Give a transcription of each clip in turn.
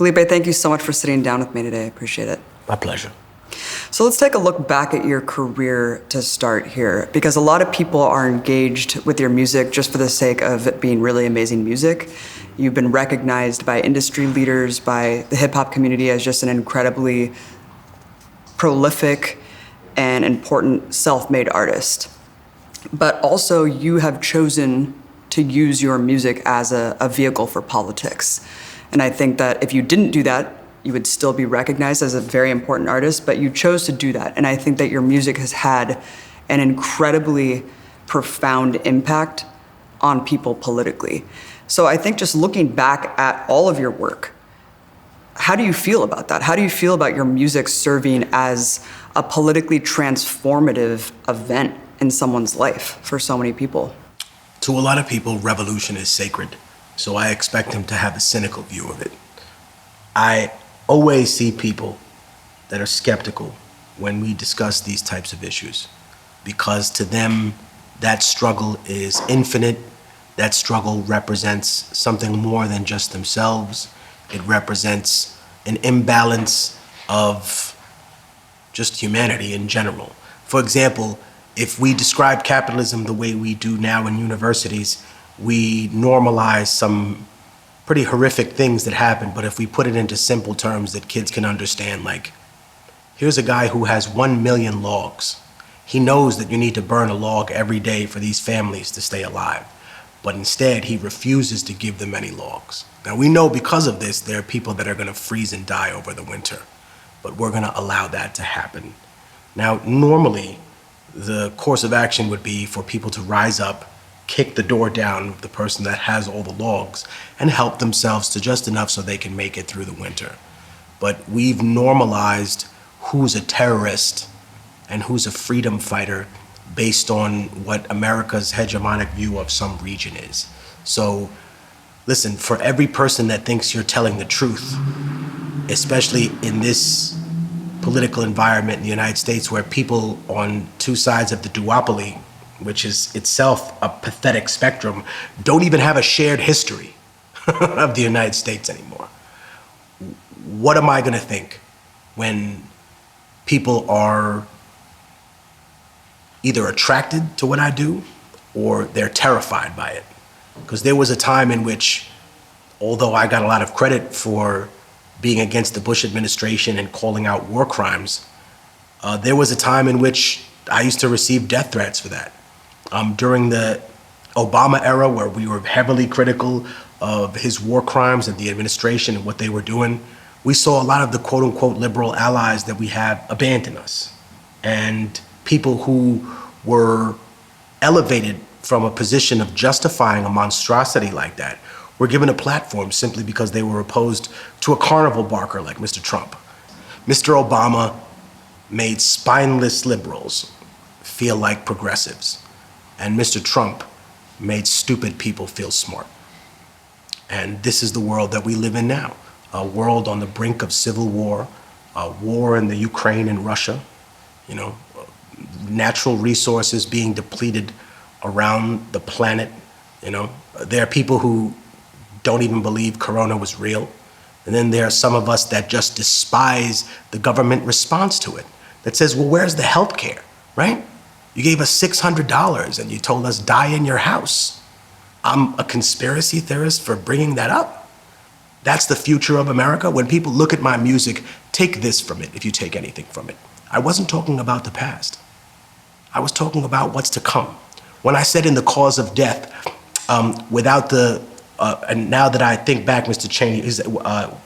Felipe, thank you so much for sitting down with me today. I appreciate it. My pleasure. So let's take a look back at your career to start here, because a lot of people are engaged with your music just for the sake of it being really amazing music. You've been recognized by industry leaders, by the hip hop community as just an incredibly prolific and important self-made artist. But also you have chosen to use your music as a vehicle for politics. And I think that if you didn't do that, you would still be recognized as a very important artist, but you chose to do that. And I think that your music has had an incredibly profound impact on people politically. So I think just looking back at all of your work, how do you feel about that? How do you feel about your music serving as a politically transformative event in someone's life for so many people? To a lot of people, revolution is sacred, so I expect them to have a cynical view of it. I always see people that are skeptical when we discuss these types of issues, because to them, that struggle is infinite. That struggle represents something more than just themselves. It represents an imbalance of just humanity in general. For example, if we describe capitalism the way we do now in universities, we normalize some pretty horrific things that happen, but if we put it into simple terms that kids can understand, like, here's a guy who has 1 million logs. He knows that you need to burn a log every day for these families to stay alive, but instead he refuses to give them any logs. Now we know because of this, there are people that are gonna freeze and die over the winter, but we're gonna allow that to happen. Now, normally, the course of action would be for people to rise up, kick the door down of the person that has all the logs, and help themselves to just enough so they can make it through the winter. But we've normalized who's a terrorist and who's a freedom fighter based on what America's hegemonic view of some region is. So, listen, for every person that thinks you're telling the truth, especially in this political environment in the United States where people on two sides of the duopoly, which is itself a pathetic spectrum, don't even have a shared history of the United States anymore. What am I gonna think when people are either attracted to what I do or they're terrified by it? Because there was a time in which, although I got a lot of credit for being against the Bush administration and calling out war crimes, there was a time in which I used to receive death threats for that. During the Obama era, where we were heavily critical of his war crimes and the administration and what they were doing, we saw a lot of the quote unquote liberal allies that we have abandon us. And people who were elevated from a position of justifying a monstrosity like that were given a platform simply because they were opposed to a carnival barker like Mr. Trump. Mr. Obama made spineless liberals feel like progressives, and Mr. Trump made stupid people feel smart. And this is the world that we live in now, a world on the brink of civil war, a war in the Ukraine and Russia, you know, natural resources being depleted around the planet. You know, there are people who don't even believe Corona was real. And then there are some of us that just despise the government response to it, that says, well, where's the health care, right? You gave us $600 and you told us die in your house. I'm a conspiracy theorist for bringing that up. That's the future of America. When people look at my music, take this from it if you take anything from it. I wasn't talking about the past. I was talking about what's to come. When I said in the cause of death, without the, and now that I think back, Mr. Cheney,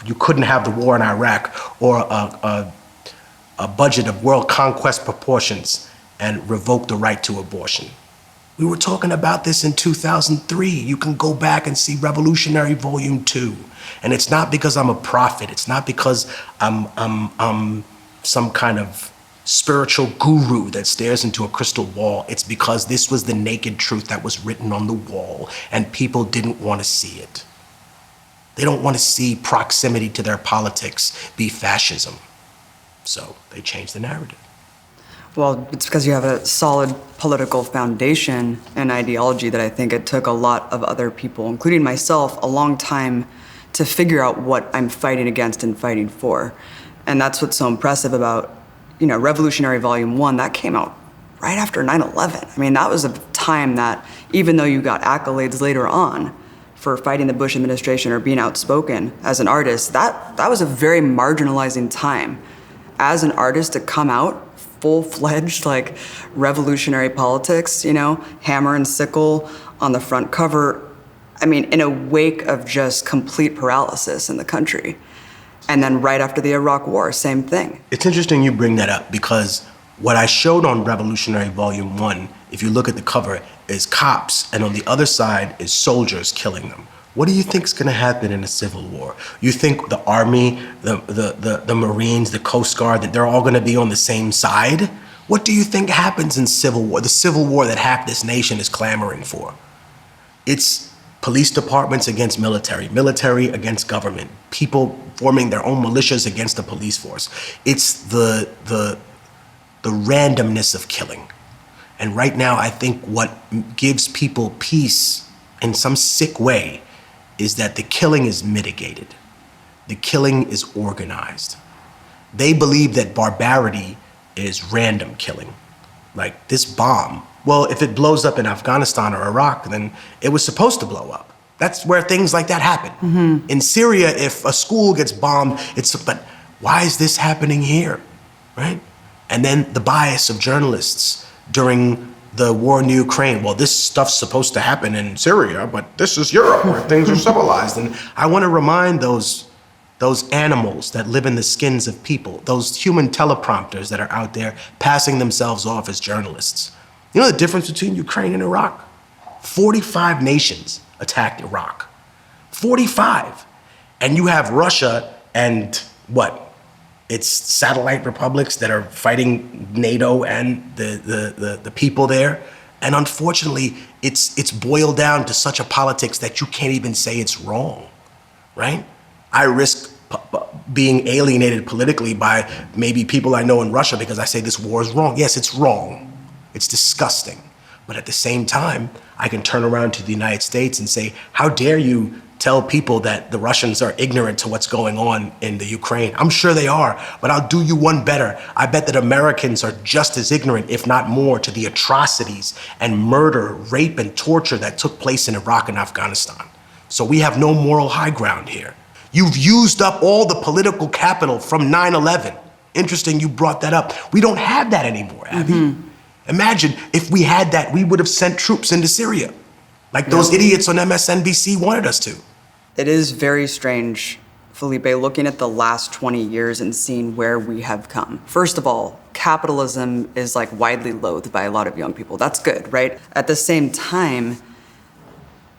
you couldn't have the war in Iraq or a budget of world conquest proportions and revoke the right to abortion. We were talking about this in 2003. You can go back and see Revolutionary Volume 2. And it's not because I'm a prophet. It's not because I'm some kind of spiritual guru that stares into a crystal wall. It's because this was the naked truth that was written on the wall, and people didn't want to see it. They don't want to see proximity to their politics be fascism. So they changed the narrative. Well, it's because you have a solid political foundation and ideology that I think it took a lot of other people, including myself, a long time to figure out what I'm fighting against and fighting for. And that's what's so impressive about, Revolutionary Volume 1, that came out right after 9/11. I mean, that was a time that, even though you got accolades later on for fighting the Bush administration or being outspoken as an artist, that was a very marginalizing time. As an artist, to come out full-fledged, like, revolutionary politics, hammer and sickle on the front cover, I mean, in a wake of just complete paralysis in the country. And then right after the Iraq War, same thing. It's interesting you bring that up, because what I showed on Revolutionary Volume 1, if you look at the cover, is cops, and on the other side is soldiers killing them. What do you think is going to happen in a civil war? You think the Army, the Marines, the Coast Guard, that they're all going to be on the same side? What do you think happens in civil war, the civil war that half this nation is clamoring for? It's police departments against military, military against government, people forming their own militias against the police force. It's the randomness of killing. And right now, I think what gives people peace in some sick way is that the killing is mitigated. The killing is organized. They believe that barbarity is random killing. Like this bomb, well, if it blows up in Afghanistan or Iraq, then it was supposed to blow up. That's where things like that happen. Mm-hmm. In Syria, if a school gets bombed, but why is this happening here, right? And then the bias of journalists during the war in Ukraine. Well, this stuff's supposed to happen in Syria, but this is Europe where things are civilized. And I want to remind those animals that live in the skins of people, those human teleprompters that are out there passing themselves off as journalists. You know the difference between Ukraine and Iraq? 45 nations attacked Iraq. 45. And you have Russia and It's satellite republics that are fighting NATO and the people there. And unfortunately, it's boiled down to such a politics that you can't even say it's wrong, right? I risk being alienated politically by maybe people I know in Russia because I say this war is wrong. Yes, it's wrong. It's disgusting. But at the same time, I can turn around to the United States and say, how dare you tell people that the Russians are ignorant to what's going on in the Ukraine? I'm sure they are, but I'll do you one better. I bet that Americans are just as ignorant, if not more, to the atrocities and murder, rape, and torture that took place in Iraq and Afghanistan. So we have no moral high ground here. You've used up all the political capital from 9/11. Interesting you brought that up. We don't have that anymore, Abby. Mm-hmm. Imagine if we had that, we would have sent troops into Syria, like those idiots on MSNBC wanted us to. It is very strange, Felipe, looking at the last 20 years and seeing where we have come. First of all, capitalism is like widely loathed by a lot of young people. That's good, right? At the same time,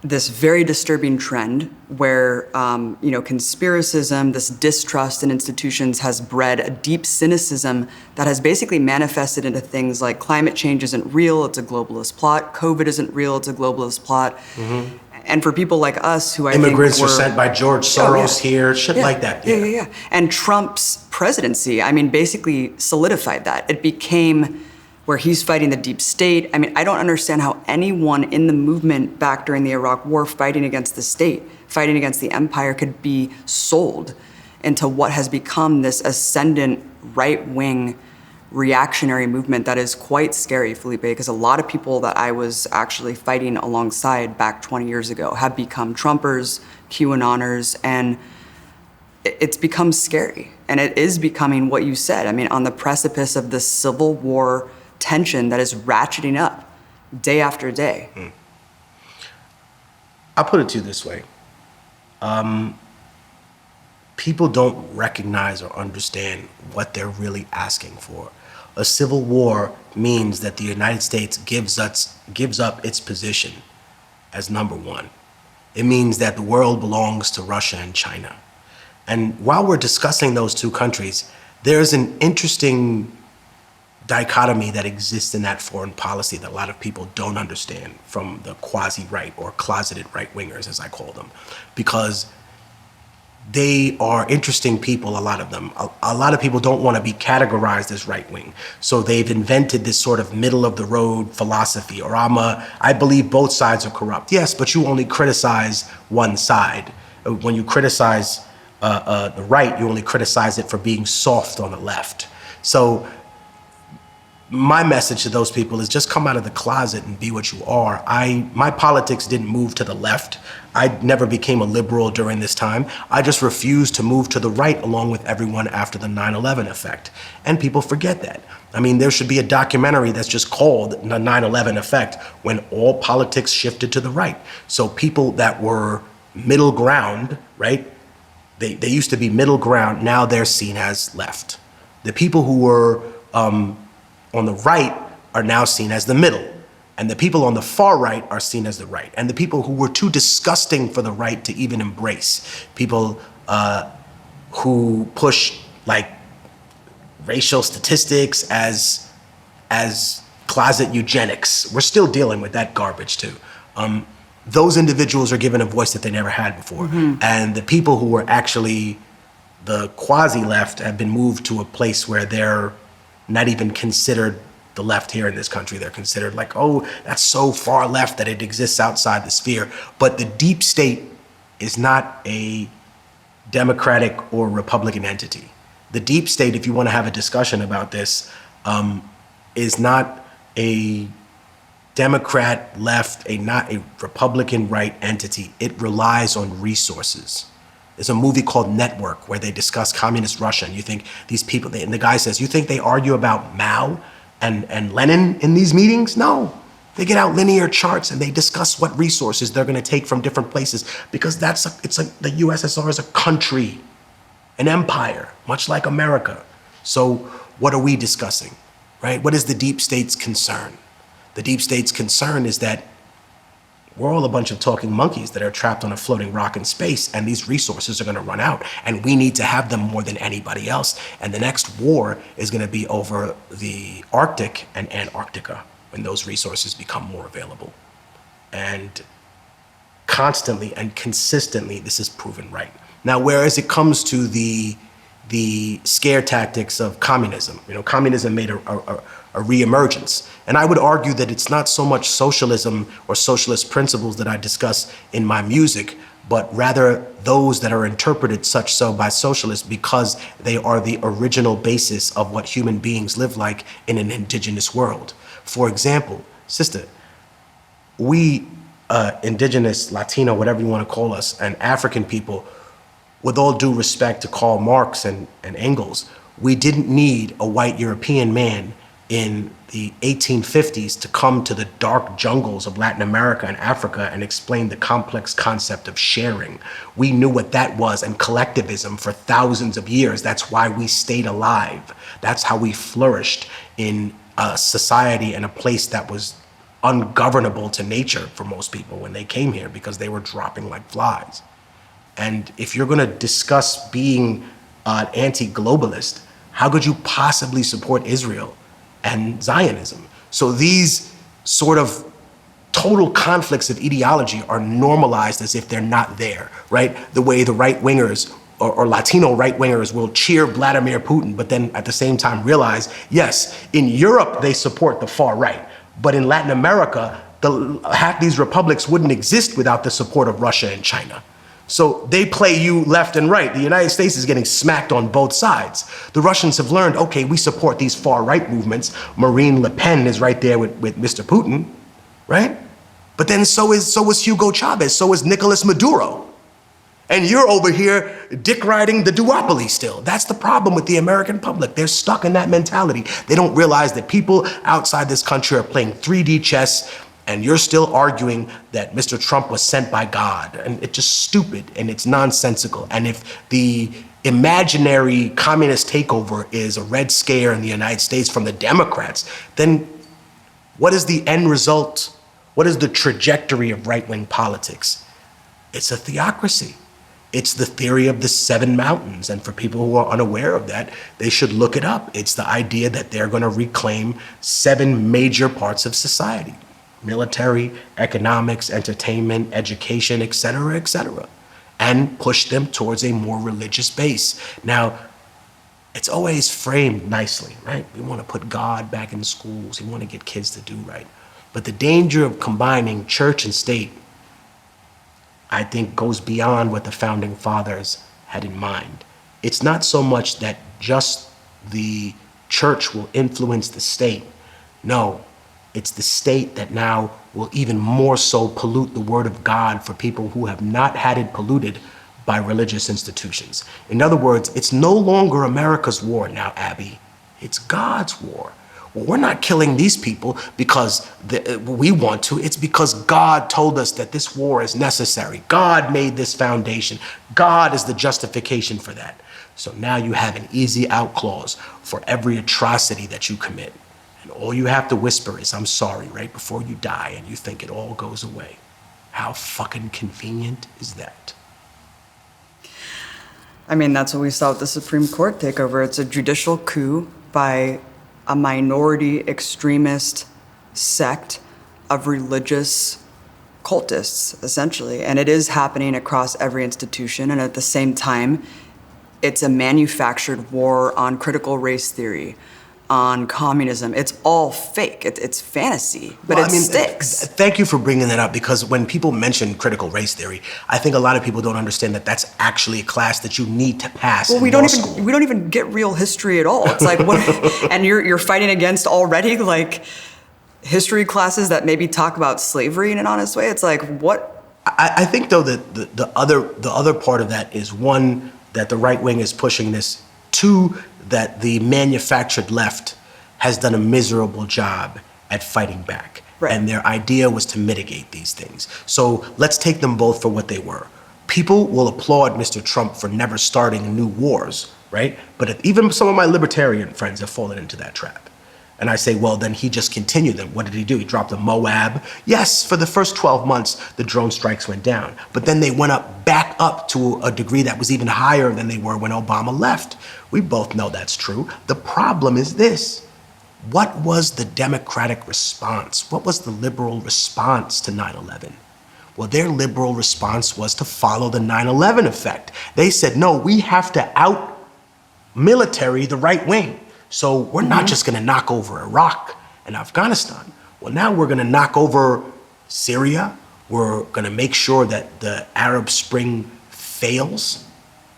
this very disturbing trend where, conspiracism, this distrust in institutions has bred a deep cynicism that has basically manifested into things like climate change isn't real, it's a globalist plot. COVID isn't real, it's a globalist plot. Mm-hmm. And for people like us who immigrants were sent by George Soros here, shit like that. Yeah. And Trump's presidency, basically solidified that. It became where he's fighting the deep state. I don't understand how anyone in the movement back during the Iraq War fighting against the state, fighting against the empire, could be sold into what has become this ascendant right-wing reactionary movement that is quite scary, Felipe, because a lot of people that I was actually fighting alongside back 20 years ago have become Trumpers, QAnoners, and it's become scary. And it is becoming what you said. On the precipice of this civil war tension that is ratcheting up day after day. I'll put it to you this way. People don't recognize or understand what they're really asking for. A civil war means that the United States gives up its position as number one. It means that the world belongs to Russia and China. And while we're discussing those two countries, there's an interesting dichotomy that exists in that foreign policy that a lot of people don't understand from the quasi-right or closeted right-wingers, as I call them, because they are interesting people, a lot of them. A lot of people don't want to be categorized as right-wing. So they've invented this sort of middle-of-the-road philosophy, or I believe both sides are corrupt. Yes, but you only criticize one side. When you criticize the right, you only criticize it for being soft on the left. So my message to those people is just come out of the closet and be what you are. My politics didn't move to the left. I never became a liberal during this time. I just refused to move to the right along with everyone after the 9/11 effect. And people forget that. I mean, there should be a documentary that's just called The 9/11 Effect, when all politics shifted to the right. So people that were middle ground, right? They used to be middle ground, now they're seen as left. The people who were on the right are now seen as the middle. And the people on the far right are seen as the right. And the people who were too disgusting for the right to even embrace, people who push like racial statistics as closet eugenics. We're still dealing with that garbage too. Those individuals are given a voice that they never had before. And the people who were actually the quasi-left have been moved to a place where they're not even considered the left here in this country. They're considered like, oh, that's so far left that it exists outside the sphere. But the deep state is not a Democratic or Republican entity. The deep state, if you want to have a discussion about this, is not a Democrat left, not a Republican right entity. It relies on resources. There's a movie called Network where they discuss communist Russia, and you think these people, and the guy says, you think they argue about Mao and Lenin in these meetings? No. They get out linear charts and they discuss what resources they're going to take from different places, because it's like the USSR is a country, an empire, much like America. So what are we discussing, right? What is the deep state's concern? The deep state's concern is that we're all a bunch of talking monkeys that are trapped on a floating rock in space, and these resources are going to run out, and we need to have them more than anybody else. And the next war is going to be over the Arctic and Antarctica when those resources become more available. And constantly and consistently, this is proven right. Now, whereas it comes to the scare tactics of communism, communism made a reemergence. And I would argue that it's not so much socialism or socialist principles that I discuss in my music, but rather those that are interpreted such so by socialists because they are the original basis of what human beings live like in an indigenous world. For example, sister, we indigenous, Latino, whatever you want to call us, and African people, with all due respect to Karl Marx and Engels, we didn't need a white European man in the 1850s to come to the dark jungles of Latin America and Africa and explain the complex concept of sharing. We knew what that was, and collectivism for thousands of years. That's why we stayed alive. That's how we flourished in a society and a place that was ungovernable to nature for most people when they came here, because they were dropping like flies. And if you're going to discuss being an anti-globalist, how could you possibly support Israel and Zionism? So these sort of total conflicts of ideology are normalized as if they're not there, right? The way the right-wingers or Latino right-wingers will cheer Vladimir Putin, but then at the same time realize, yes, in Europe they support the far right, but in Latin America, half these republics wouldn't exist without the support of Russia and China. So they play you left and right. The United States is getting smacked on both sides. The Russians have learned, okay, we support these far right movements. Marine Le Pen is right there with Mr. Putin, right? But then so is Hugo Chavez, so is Nicolas Maduro. And you're over here dick riding the duopoly still. That's the problem with the American public. They're stuck in that mentality. They don't realize that people outside this country are playing 3D chess, and you're still arguing that Mr. Trump was sent by God. And it's just stupid and it's nonsensical. And if the imaginary communist takeover is a Red Scare in the United States from the Democrats, then what is the end result? What is the trajectory of right-wing politics? It's a theocracy. It's the theory of the 7 mountains. And for people who are unaware of that, they should look it up. It's the idea that they're going to reclaim 7 major parts of society: military, economics, entertainment, education, et cetera, and push them towards a more religious base. Now, it's always framed nicely, right? We want to put God back in schools. We want to get kids to do right. But the danger of combining church and state I think goes beyond what the founding fathers had in mind. It's not so much that just the church will influence the state. No, it's the state that now will even more so pollute the word of God for people who have not had it polluted by religious institutions. In other words, it's no longer America's war now, Abby. It's God's war. Well, we're not killing these people because we want to. It's because God told us that this war is necessary. God made this foundation. God is the justification for that. So now you have an easy out clause for every atrocity that you commit. And all you have to whisper is, I'm sorry, right before you die, and you think it all goes away. How fucking convenient is that? I mean, that's what we saw with the Supreme Court takeover. It's a judicial coup by a minority extremist sect of religious cultists, essentially. And it is happening across every institution. And at the same time, it's a manufactured war on critical race theory, on communism. It's all fake. It's fantasy, but it sticks. Thank you for bringing that up, because when people mention critical race theory, I think a lot of people don't understand that that's actually a class that you need to pass. Well, in we law don't school. even get real history at all. It's like what, and you're fighting against already like history classes that maybe talk about slavery in an honest way. It's like what? I think though that the other part of that is, one, that the right wing is pushing this. Two, that the manufactured left has done a miserable job at fighting back. Right. And their idea was to mitigate these things. So let's take them both for what they were. People will applaud Mr. Trump for never starting new wars, right? But even some of my libertarian friends have fallen into that trap. And I say, well, then he just continued them. What did he do? He dropped a Moab. Yes, for the first 12 months, the drone strikes went down. But then they went back up to a degree that was even higher than they were when Obama left. We both know that's true. The problem is this. What was the Democratic response? What was the liberal response to 9/11? Well, their liberal response was to follow the 9/11 effect. They said, no, we have to out-military the right wing. So we're not just going to knock over Iraq and Afghanistan. Well, now we're going to knock over Syria. We're going to make sure that the Arab Spring fails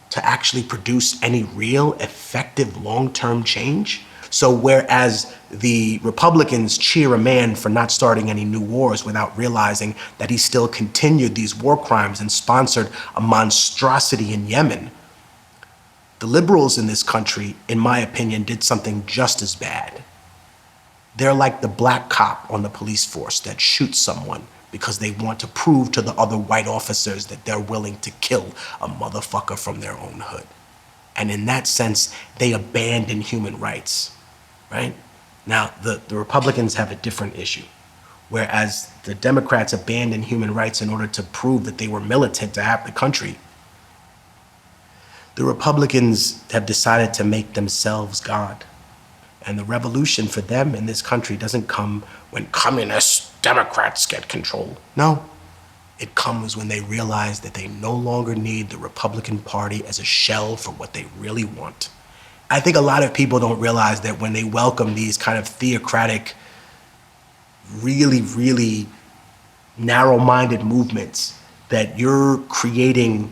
to actually produce any real effective long-term change. So whereas the Republicans cheer a man for not starting any new wars without realizing that he still continued these war crimes and sponsored a monstrosity in Yemen, the liberals in this country, in my opinion, did something just as bad. They're like the black cop on the police force that shoots someone because they want to prove to the other white officers that they're willing to kill a motherfucker from their own hood. And in that sense, they abandon human rights, right? Now, the Republicans have a different issue. Whereas the Democrats abandoned human rights in order to prove that they were militant to have the country, the Republicans have decided to make themselves God. And the revolution for them in this country doesn't come when communist Democrats get control. No, it comes when they realize that they no longer need the Republican Party as a shell for what they really want. I think a lot of people don't realize that when they welcome these kind of theocratic, really, really narrow-minded movements, that you're creating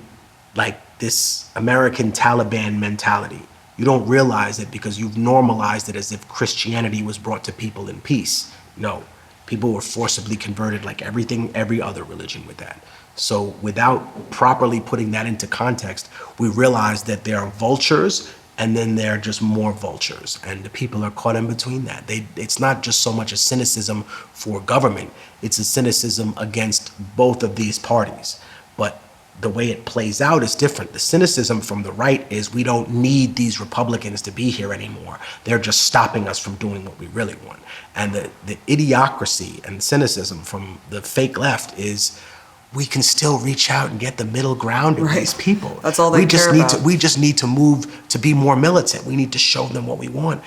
like this American Taliban mentality. You don't realize it because you've normalized it as if Christianity was brought to people in peace. No, people were forcibly converted like every other religion with that. So without properly putting that into context, we realize that there are vultures and then there are just more vultures. And the people are caught in between that. It's not just so much a cynicism for government, it's a cynicism against both of these parties. But the way it plays out is different. The cynicism from the right is we don't need these Republicans to be here anymore. They're just stopping us from doing what we really want. And the idiocracy and cynicism from the fake left is we can still reach out and get the middle ground of these people. That's all they care about. We just need to move to be more militant. We need to show them what we want.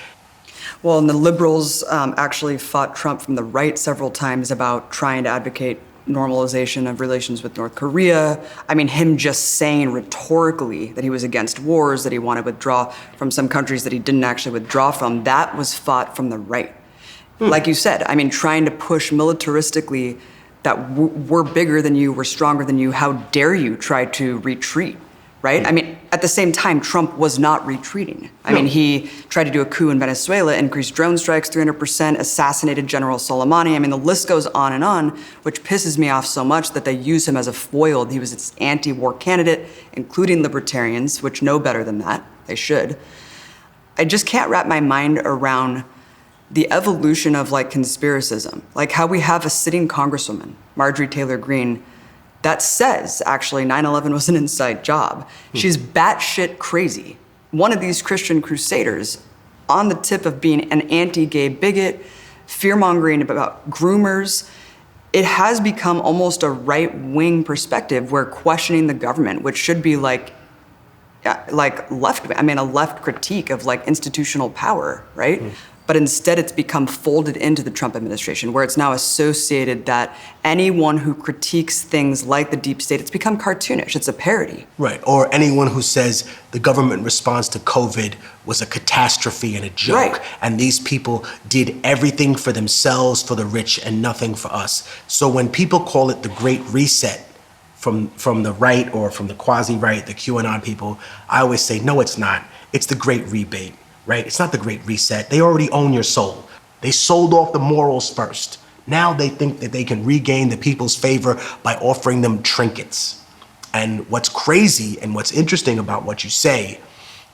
Well, and the liberals actually fought Trump from the right several times about trying to advocate normalization of relations with North Korea. I mean, him just saying rhetorically that he was against wars, that he wanted to withdraw from some countries that he didn't actually withdraw from, that was fought from the right. Like you said, I mean, trying to push militaristically that we're bigger than you, we're stronger than you, how dare you try to retreat, right? I mean, at the same time, Trump was not retreating. I mean, he tried to do a coup in Venezuela, increased drone strikes 300%, assassinated General Soleimani. I mean, the list goes on, which pisses me off so much that they use him as a foil. He was its anti-war candidate, including libertarians, which know better than that. They should. I just can't wrap my mind around the evolution of like conspiracism, like how we have a sitting congresswoman, Marjorie Taylor Greene, that says actually 9/11 was an inside job. She's batshit crazy. One of these Christian crusaders on the tip of being an anti-gay bigot, fear-mongering about groomers. It has become almost a right-wing perspective where questioning the government, which should be like left, I mean, a left critique of like institutional power, right? But instead it's become folded into the Trump administration, where it's now associated that anyone who critiques things like the deep state, it's become cartoonish, it's a parody. Right, or anyone who says the government response to COVID was a catastrophe and a joke, Right. and these people did everything for themselves, for the rich, and nothing for us. So when people call it the Great Reset, from the right or from the quasi-right, the QAnon people, I always say, no, it's not. It's the Great Rebate, right? It's not the Great Reset. They already own your soul. They sold off the morals first. Now they think that they can regain the people's favor by offering them trinkets. And what's crazy and what's interesting about what you say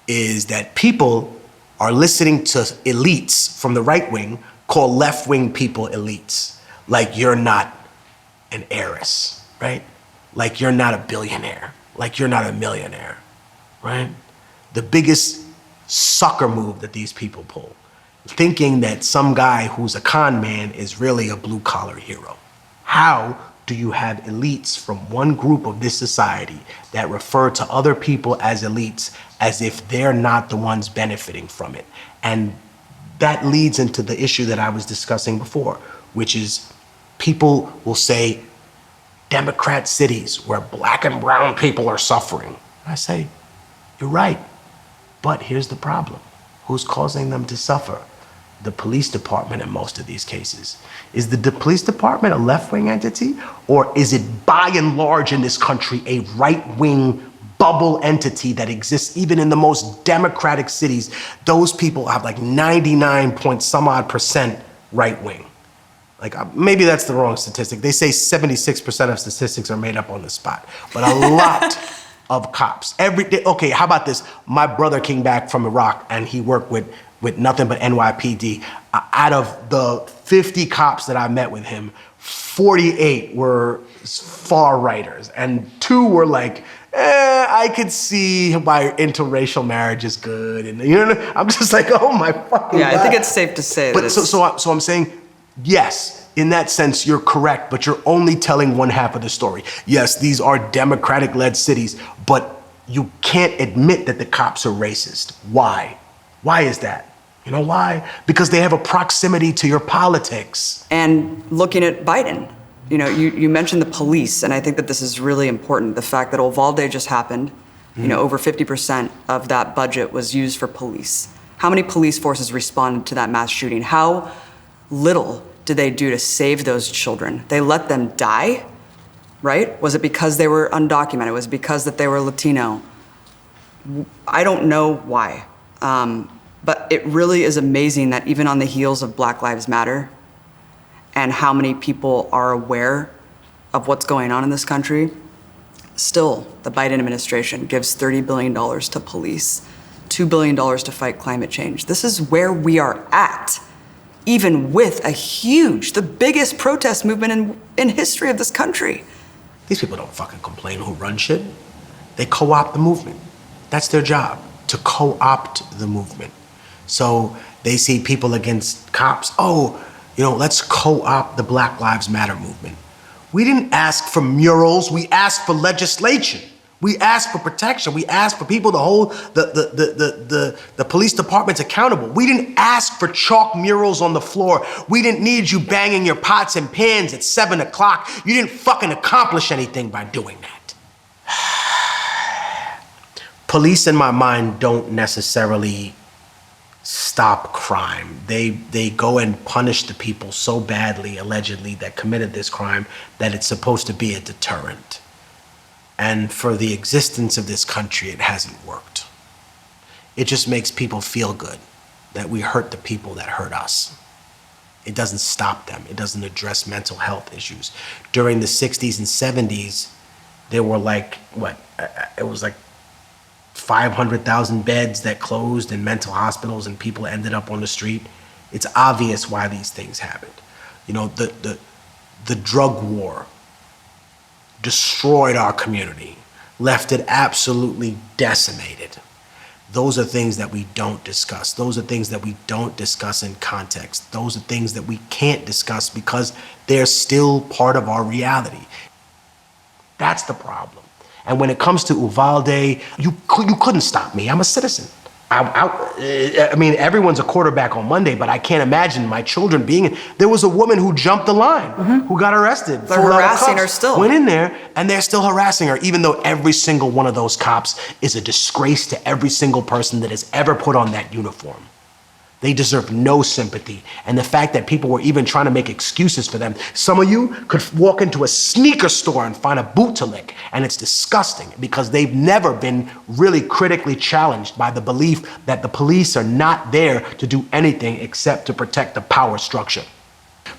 is that people are listening to elites from the right wing call left wing people elites. Like you're not an heiress, right? Like you're not a billionaire, like you're not a millionaire, right? The biggest sucker move that these people pull, thinking that some guy who's a con man is really a blue collar hero. How do you have elites from one group of this society that refer to other people as elites as if they're not the ones benefiting from it? And that leads into the issue that I was discussing before, which is people will say, Democrat cities where black and brown people are suffering. I say, you're right, but here's the problem. Who's causing them to suffer? The police department in most of these cases. Is the police department a left-wing entity, or is it by and large in this country a right-wing bubble entity that exists even in the most democratic cities? Those people have like 99 point some odd percent right-wing. Like maybe that's the wrong statistic. They say 76% of statistics are made up on the spot, but a lot of cops every day. Okay, how about this? My brother came back from Iraq and he worked with nothing but NYPD. Out of the 50 cops that I met with him, 48 were far righters and 2 were like, I could see why interracial marriage is good. And you know, I'm just like, oh my fucking God. I think it's safe to say that So I'm saying, yes, in that sense, you're correct, but you're only telling one half of the story. Yes, these are Democratic-led cities, but you can't admit that the cops are racist. Why? Why is that? You know why? Because they have a proximity to your politics. And looking at Biden, you know, you mentioned the police, and I think that this is really important. The fact that Uvalde just happened, you know, over 50% of that budget was used for police. How many police forces responded to that mass shooting? How little did they do to save those children? They let them die, right? Was it because they were undocumented? Was it because that they were Latino? I don't know why. But it really is amazing that even on the heels of Black Lives Matter and how many people are aware of what's going on in this country, still the Biden administration gives $30 billion to police, $2 billion to fight climate change. This is where we are at. Even with the biggest protest movement in history of this country. These people don't fucking complain who run shit. They co-opt the movement. That's their job, to co-opt the movement. So they see people against cops, oh, you know, let's co-opt the Black Lives Matter movement. We didn't ask for murals, we asked for legislation. We asked for protection. We asked for people to hold the police departments accountable. We didn't ask for chalk murals on the floor. We didn't need you banging your pots and pans at 7 o'clock. You didn't fucking accomplish anything by doing that. Police, in my mind, don't necessarily stop crime. They go and punish the people so badly, allegedly, that committed this crime, that it's supposed to be a deterrent. And for the existence of this country, it hasn't worked. It just makes people feel good that we hurt the people that hurt us. It doesn't stop them. It doesn't address mental health issues. During the 60s and 70s, there were like, it was like 500,000 beds that closed in mental hospitals and people ended up on the street. It's obvious why these things happened. You know, the drug war destroyed our community, left it absolutely decimated. Those are things that we don't discuss. Those are things that we don't discuss in context. Those are things that we can't discuss because they're still part of our reality. That's the problem. And when it comes to Uvalde, you couldn't stop me. I'm a citizen. I mean, everyone's a quarterback on Monday, but I can't imagine my children being. There was a woman who jumped the line, who got arrested. They're harassing her still. Went in there, and they're still harassing her, even though every single one of those cops is a disgrace to every single person that has ever put on that uniform. They deserve no sympathy. And the fact that people were even trying to make excuses for them. Some of you could walk into a sneaker store and find a boot to lick, and it's disgusting because they've never been really critically challenged by the belief that the police are not there to do anything except to protect the power structure.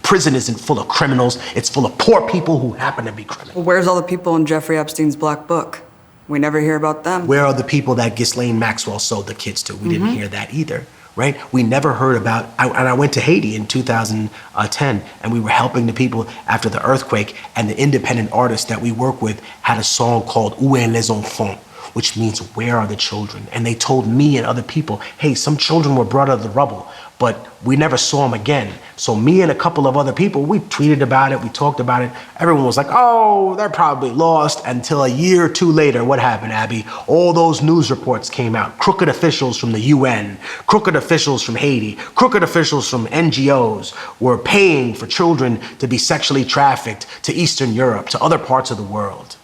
Prison isn't full of criminals, it's full of poor people who happen to be criminals. Well, where's all the people in Jeffrey Epstein's black book? We never hear about them. Where are the people that Ghislaine Maxwell sold the kids to? We didn't hear that either. Right? We never heard about, and I went to Haiti in 2010, and we were helping the people after the earthquake, and the independent artist that we work with had a song called Où est les enfants, which means where are the children? And they told me and other people, hey, some children were brought out of the rubble, but we never saw them again. So me and a couple of other people, we tweeted about it, we talked about it. Everyone was like, oh, they're probably lost. Until a year or two later, what happened, Abby? All those news reports came out. Crooked officials from the UN, crooked officials from Haiti, crooked officials from NGOs were paying for children to be sexually trafficked to Eastern Europe, to other parts of the world.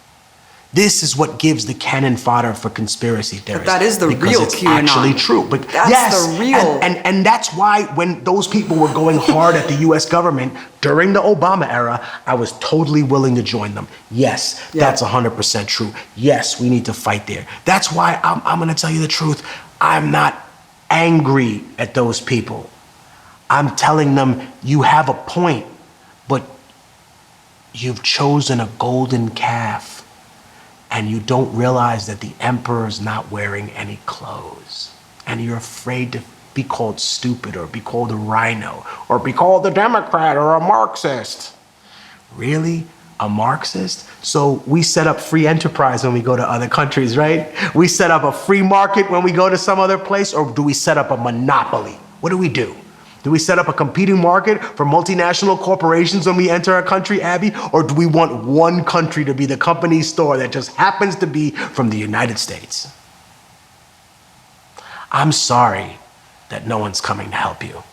This is what gives the cannon fodder for conspiracy theorists. But that is the real because it's QAnon. actually true. But That's yes, the real. and that's why when those people were going hard at the U.S. government during the Obama era, I was totally willing to join them. Yes, that's 100% true. Yes, we need to fight there. That's why I'm going to tell you the truth. I'm not angry at those people. I'm telling them you have a point, but you've chosen a golden calf. And you don't realize that the emperor's not wearing any clothes. And you're afraid to be called stupid or be called a rhino or be called a Democrat or a Marxist. Really? A Marxist? So we set up free enterprise when we go to other countries, right? We set up a free market when we go to some other place, or do we set up a monopoly? What do we do? Do we set up a competing market for multinational corporations when we enter a country, Abby? Or do we want one country to be the company store that just happens to be from the United States? I'm sorry that no one's coming to help you.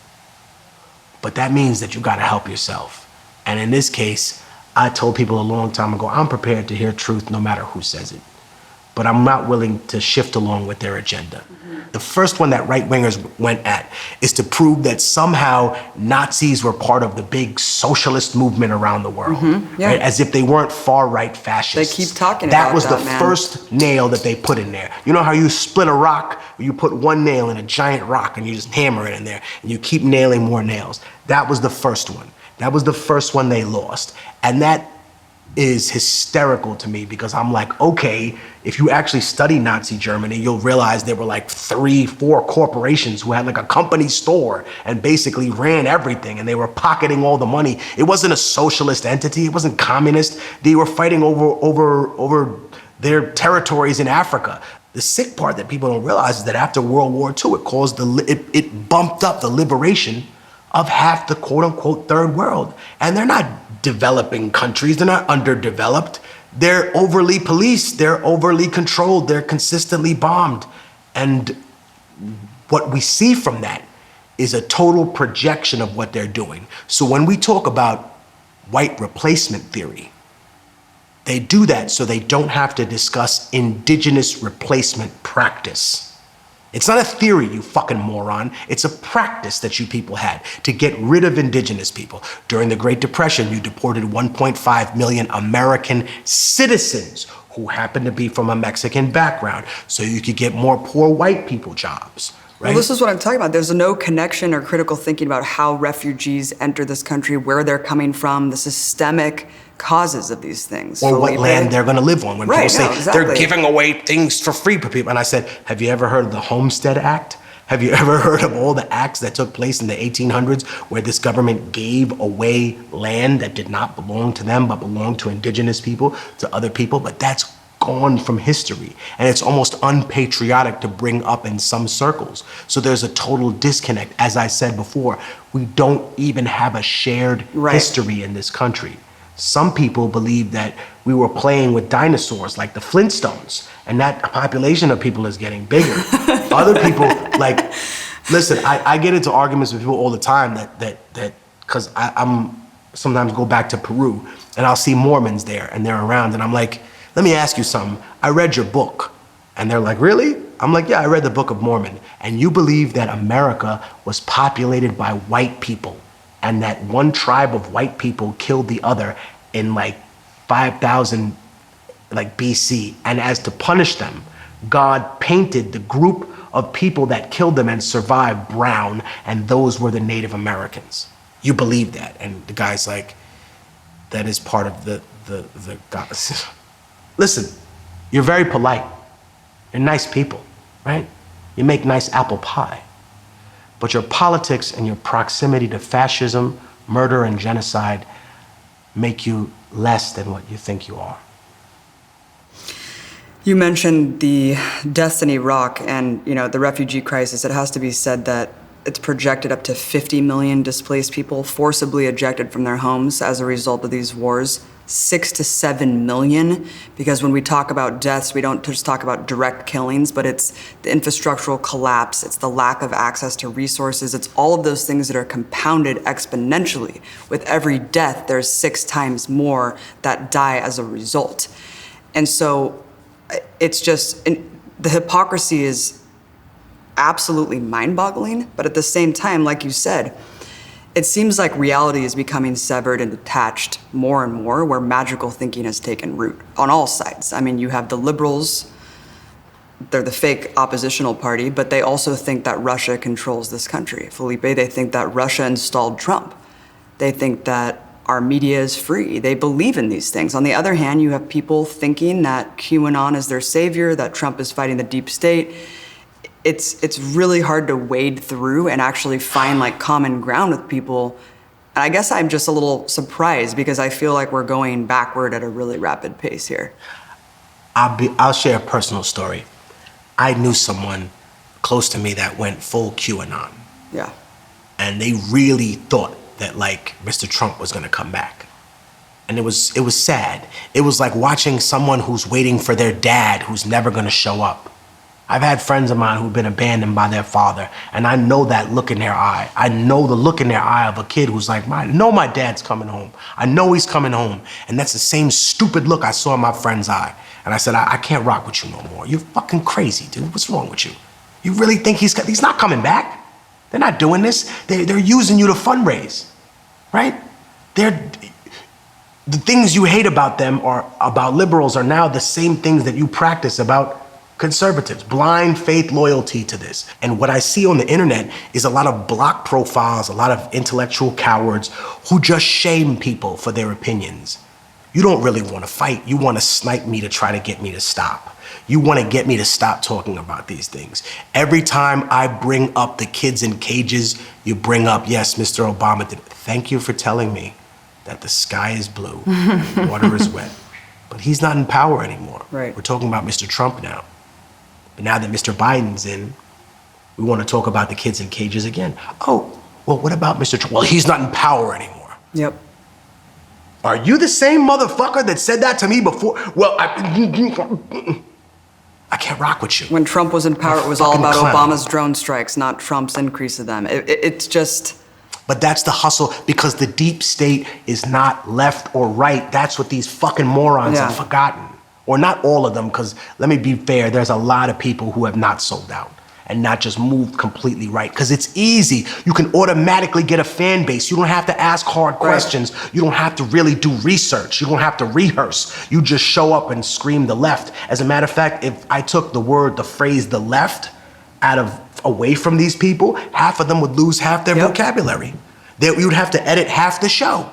But that means that you gotta help yourself. And in this case, I told people a long time ago, I'm prepared to hear truth no matter who says it. But I'm not willing to shift along with their agenda. The first one that right-wingers went at is to prove that somehow Nazis were part of the big socialist movement around the world, right? As if they weren't far-right fascists. They keep talking that about was that, the man. first nail that they put in there. You know how you split a rock, you put one nail in a giant rock and you just hammer it in there and you keep nailing more nails. That was the first one. That was the first one they lost. And that is hysterical to me because I'm like, okay, if you actually study Nazi Germany, you'll realize there were like 3-4 corporations who had like a company store and basically ran everything and they were pocketing all the money. It wasn't a socialist entity, it wasn't communist. They were fighting over their territories in Africa. The sick part that people don't realize is that after World War II, it bumped up the liberation of half the quote unquote third world. And they're not developing countries, they're not underdeveloped. They're overly policed, they're overly controlled, they're consistently bombed. And what we see from that is a total projection of what they're doing. So when we talk about white replacement theory, they do that so they don't have to discuss indigenous replacement practice. It's not a theory, you fucking moron. It's a practice that you people had to get rid of indigenous people. During the Great Depression, you deported 1.5 million American citizens who happened to be from a Mexican background so you could get more poor white people jobs. Right? Well, this is what I'm talking about. There's no connection or critical thinking about how refugees enter this country, where they're coming from, the systemic causes of these things. Or what land they're going to live on. When people say they're giving away things for free for people. And I said, have you ever heard of the Homestead Act? Have you ever heard of all the acts that took place in the 1800s where this government gave away land that did not belong to them but belonged to indigenous people, to other people? But that's gone from history. And it's almost unpatriotic to bring up in some circles. So there's a total disconnect. As I said before, we don't even have a shared history in this country. Some people believe that we were playing with dinosaurs like the Flintstones, and that population of people is getting bigger. Other people, like, listen, I get into arguments with people all the time that because I'm sometimes go back to Peru, and I'll see Mormons there, and they're around, and I'm like, let me ask you something. I read your book. And they're like, really? I'm like, yeah, I read the Book of Mormon. And you believe that America was populated by white people, and that one tribe of white people killed the other in like 5,000 like BC. And as to punish them, God painted the group of people that killed them and survived brown, and those were the Native Americans. You believe that? And the guy's like, that is part of the gods. Listen, you're very polite. You're nice people, right? You make nice apple pie. But your politics and your proximity to fascism, murder, and genocide make you less than what you think you are. You mentioned the deaths in Iraq and, the refugee crisis. It has to be said that it's projected up to 50 million displaced people forcibly ejected from their homes as a result of these wars. 6 to 7 million, because when we talk about deaths, we don't just talk about direct killings, but it's the infrastructural collapse, it's the lack of access to resources, it's all of those things that are compounded exponentially. With every death, there's 6 times more that die as a result. And so it's just, the hypocrisy is absolutely mind-boggling, but at the same time, like you said, it seems like reality is becoming severed and detached more and more, where magical thinking has taken root on all sides. I mean, you have the liberals, they're the fake oppositional party, but they also think that Russia controls this country. Felipe, they think that Russia installed Trump. They think that our media is free. They believe in these things. On the other hand, you have people thinking that QAnon is their savior, that Trump is fighting the deep state. It's really hard to wade through and actually find like common ground with people. And I guess I'm just a little surprised because I feel like we're going backward at a really rapid pace here. I'll share a personal story. I knew someone close to me that went full QAnon. Yeah. And they really thought that like Mr. Trump was gonna come back. And it was sad. It was like watching someone who's waiting for their dad who's never gonna show up. I've had friends of mine who've been abandoned by their father, and I know that look in their eye. I know the look in their eye of a kid who's like, I know my dad's coming home. I know he's coming home. And that's the same stupid look I saw in my friend's eye. And I said, I can't rock with you no more. You're fucking crazy, dude. What's wrong with you? You really think he's not coming back? They're not doing this. They're using you to fundraise, right? The things you hate about them or about liberals are now the same things that you practice about conservatives. Blind faith loyalty to this. And what I see on the internet is a lot of block profiles, a lot of intellectual cowards who just shame people for their opinions. You don't really want to fight. You want to snipe me to try to get me to stop. You want to get me to stop talking about these things. Every time I bring up the kids in cages, you bring up, yes, Mr. Obama did. Thank you for telling me that the sky is blue, water is wet. But he's not in power anymore. Right. We're talking about Mr. Trump now. But now that Mr. Biden's in, we want to talk about the kids in cages again. Oh, well, what about Mr. Trump? Well, he's not in power anymore. Yep. Are you the same motherfucker that said that to me before? Well, I can't rock with you. When Trump was in power, it was all about Obama's drone strikes, not Trump's increase of them. It's just... But that's the hustle, because the deep state is not left or right. That's what these fucking morons have forgotten. Or not all of them, because let me be fair, there's a lot of people who have not sold out. and not just move completely right. Because it's easy. You can automatically get a fan base. You don't have to ask hard questions. You don't have to really do research. You don't have to rehearse. You just show up and scream the left. As a matter of fact, if I took the phrase the left away from these people, half of them would lose half their vocabulary. You would have to edit half the show.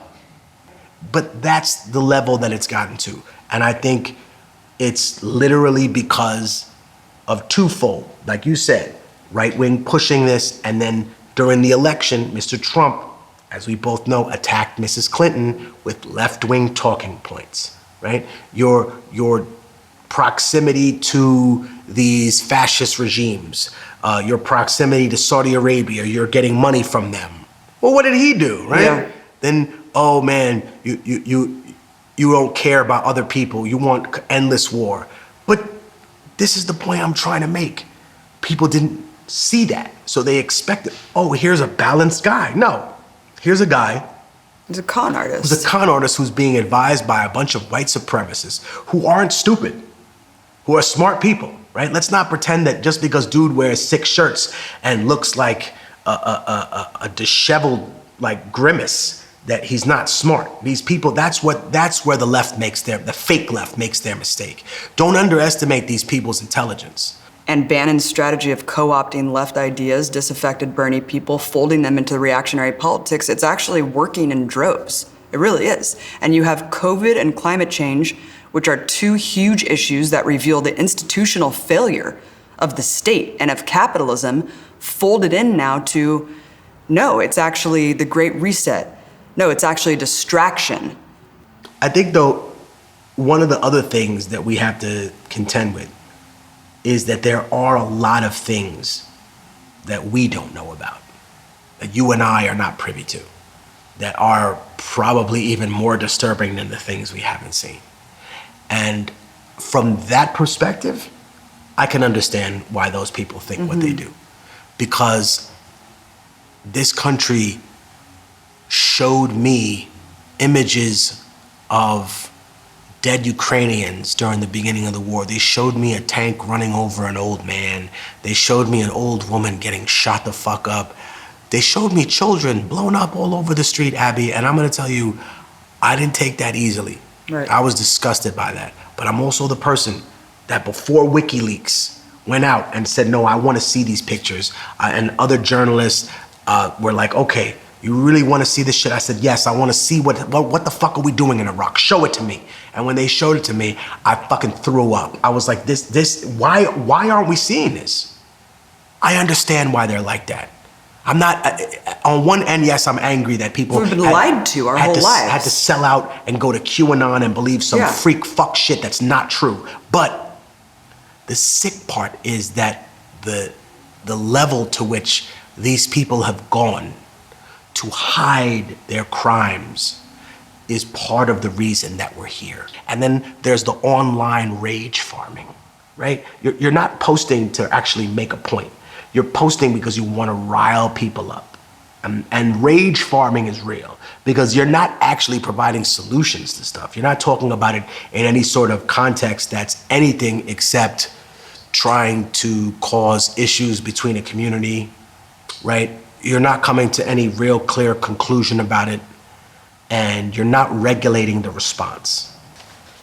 But that's the level that it's gotten to. And I think it's literally because of twofold. Like you said, right wing pushing this, and then during the election, Mr. Trump, as we both know, attacked Mrs. Clinton with left wing talking points, right? Your proximity to these fascist regimes, your proximity to Saudi Arabia, you're getting money from them. Well, what did he do, right? Yeah. Then, oh man, you don't care about other people. You want endless war. But this is the point I'm trying to make. People didn't see that. So they expected, oh, here's a balanced guy. No, here's a guy. He's a con artist. Who's a con artist who's being advised by a bunch of white supremacists who aren't stupid, who are smart people, right? Let's not pretend that just because dude wears 6 shirts and looks like a disheveled like grimace, that he's not smart. These people, that's where the fake left makes their mistake. Don't underestimate these people's intelligence. And Bannon's strategy of co-opting left ideas, disaffected Bernie people, folding them into reactionary politics, it's actually working in droves. It really is. And you have COVID and climate change, which are 2 huge issues that reveal the institutional failure of the state and of capitalism, folded in now to, no, it's actually the Great Reset. No, it's actually a distraction. I think, though, one of the other things that we have to contend with is that there are a lot of things that we don't know about, that you and I are not privy to, that are probably even more disturbing than the things we haven't seen. And from that perspective, I can understand why those people think what they do. Because this country showed me images of dead Ukrainians during the beginning of the war. They showed me a tank running over an old man. They showed me an old woman getting shot the fuck up. They showed me children blown up all over the street, Abby, and I'm gonna tell you, I didn't take that easily. Right. I was disgusted by that. But I'm also the person that before WikiLeaks went out and said, no, I wanna see these pictures. And other journalists were like, okay, you really want to see this shit? I said, yes, I want to see what the fuck are we doing in Iraq? Show it to me. And when they showed it to me, I fucking threw up. I was like, why aren't we seeing this? I understand why they're like that. I'm not, on one end, yes, I'm angry that people We've been lied to our whole lives. Had to sell out and go to QAnon and believe some freak fuck shit that's not true. But the sick part is that the level to which these people have gone to hide their crimes is part of the reason that we're here. And then there's the online rage farming, right? You're not posting to actually make a point. You're posting because you want to rile people up. And rage farming is real because you're not actually providing solutions to stuff. You're not talking about it in any sort of context that's anything except trying to cause issues between a community, right? You're not coming to any real clear conclusion about it, and you're not regulating the response.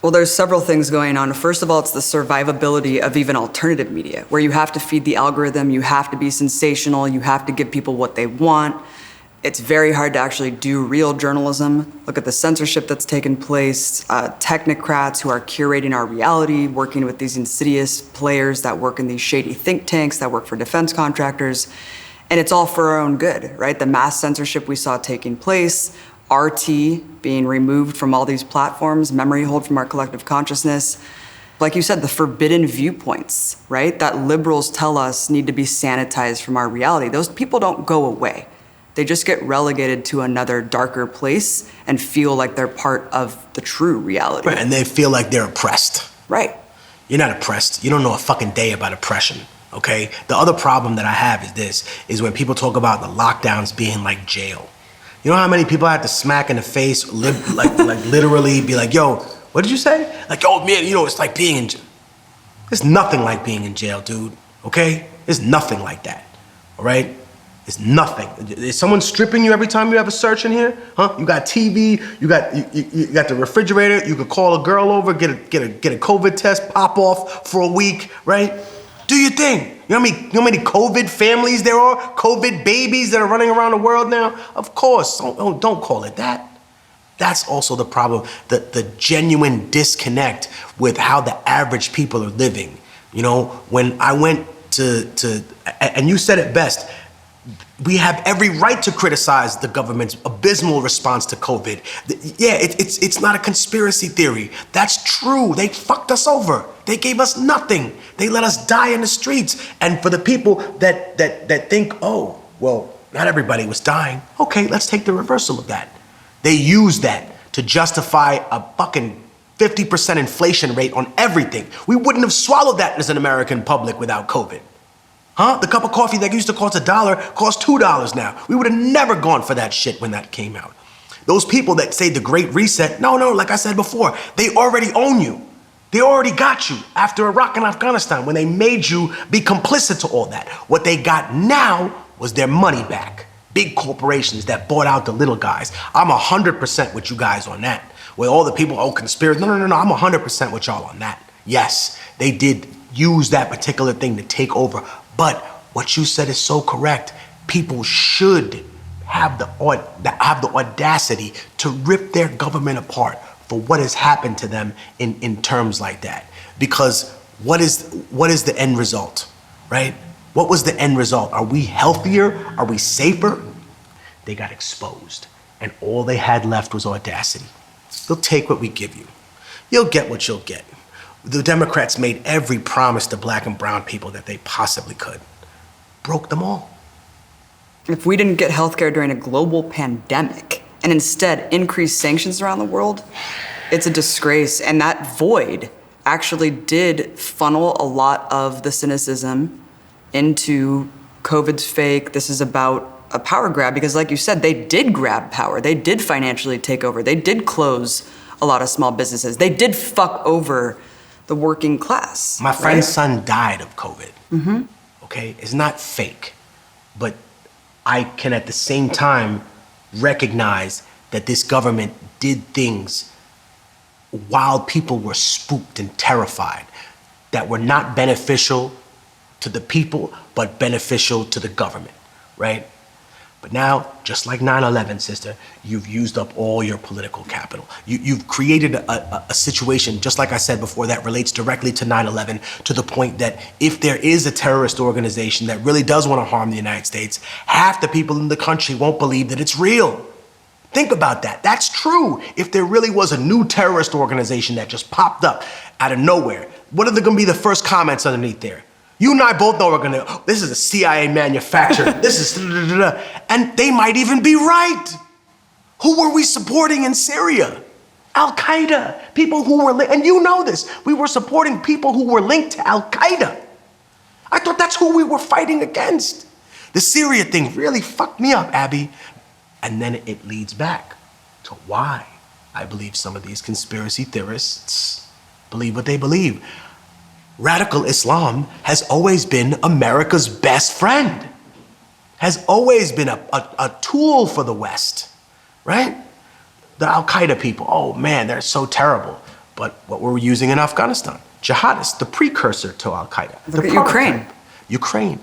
Well, there's several things going on. First of all, it's the survivability of even alternative media, where you have to feed the algorithm, you have to be sensational, you have to give people what they want. It's very hard to actually do real journalism. Look at the censorship that's taken place, technocrats who are curating our reality, working with these insidious players that work in these shady think tanks, that work for defense contractors. And it's all for our own good, right? The mass censorship we saw taking place, RT being removed from all these platforms, memory hold from our collective consciousness. Like you said, the forbidden viewpoints, right? That liberals tell us need to be sanitized from our reality. Those people don't go away. They just get relegated to another darker place and feel like they're part of the true reality. Right, and they feel like they're oppressed. Right. You're not oppressed. You don't know a fucking day about oppression. Okay? The other problem that I have is when people talk about the lockdowns being like jail. You know how many people I had to smack in the face, like literally be like, yo, what did you say? Like, oh man, you know, it's like being in jail. There's nothing like being in jail, dude. okay? There's nothing like that, all right? It's nothing. Is someone stripping you every time you have a search in here? Huh? You got TV, you got the refrigerator, you could call a girl over, get a COVID test, pop off for a week, right? Do your thing. You know how many COVID families there are? COVID babies that are running around the world now? Of course, don't call it that. That's also the problem, the genuine disconnect with how the average people are living. You know, when I went to and you said it best, we have every right to criticize the government's abysmal response to COVID. Yeah, it's not a conspiracy theory. That's true. They fucked us over. They gave us nothing. They let us die in the streets. And for the people that think, oh, well, not everybody was dying. Okay, let's take the reversal of that. They use that to justify a fucking 50% inflation rate on everything. We wouldn't have swallowed that as an American public without COVID. Huh? The cup of coffee that used to cost $1 costs $2 now. We would have never gone for that shit when that came out. Those people that say the Great Reset, no, like I said before, they already own you. They already got you after Iraq and Afghanistan when they made you be complicit to all that. What they got now was their money back. Big corporations that bought out the little guys. I'm 100% with you guys on that. Where all the people, oh, conspiracy. No, I'm 100% with y'all on that. Yes, they did use that particular thing to take over. But what you said is so correct. People should have the audacity to rip their government apart for what has happened to them in terms like that. Because what is the end result, right? What was the end result? Are we healthier? Are we safer? They got exposed, and all they had left was audacity. You'll take what we give you. You'll get what you'll get. The Democrats made every promise to black and brown people that they possibly could. Broke them all. If we didn't get healthcare during a global pandemic and instead increased sanctions around the world, it's a disgrace. And that void actually did funnel a lot of the cynicism into COVID's fake. This is about a power grab because, like you said, they did grab power. They did financially take over. They did close a lot of small businesses. They did fuck over the working class. My friend's son died of COVID. Mm-hmm. Okay, it's not fake, but I can at the same time recognize that this government did things while people were spooked and terrified that were not beneficial to the people, but beneficial to the government, right? But now, just like 9/11, sister, you've used up all your political capital. You've created a situation, just like I said before, that relates directly to 9/11, to the point that if there is a terrorist organization that really does want to harm the United States, half the people in the country won't believe that it's real. Think about that. That's true. If there really was a new terrorist organization that just popped up out of nowhere, what are going to be the first comments underneath there? You and I both know this is a CIA manufactured, this is, and they might even be right. Who were we supporting in Syria? Al-Qaeda, people who were, and you know this, we were supporting people who were linked to Al-Qaeda. I thought that's who we were fighting against. The Syria thing really fucked me up, Abby. And then it leads back to why I believe some of these conspiracy theorists believe what they believe. Radical Islam has always been America's best friend, has always been a tool for the West, right? The Al-Qaeda people, oh man, they're so terrible. But what were we using in Afghanistan? Jihadists, the precursor to Al-Qaeda. Look at Ukraine. Ukraine.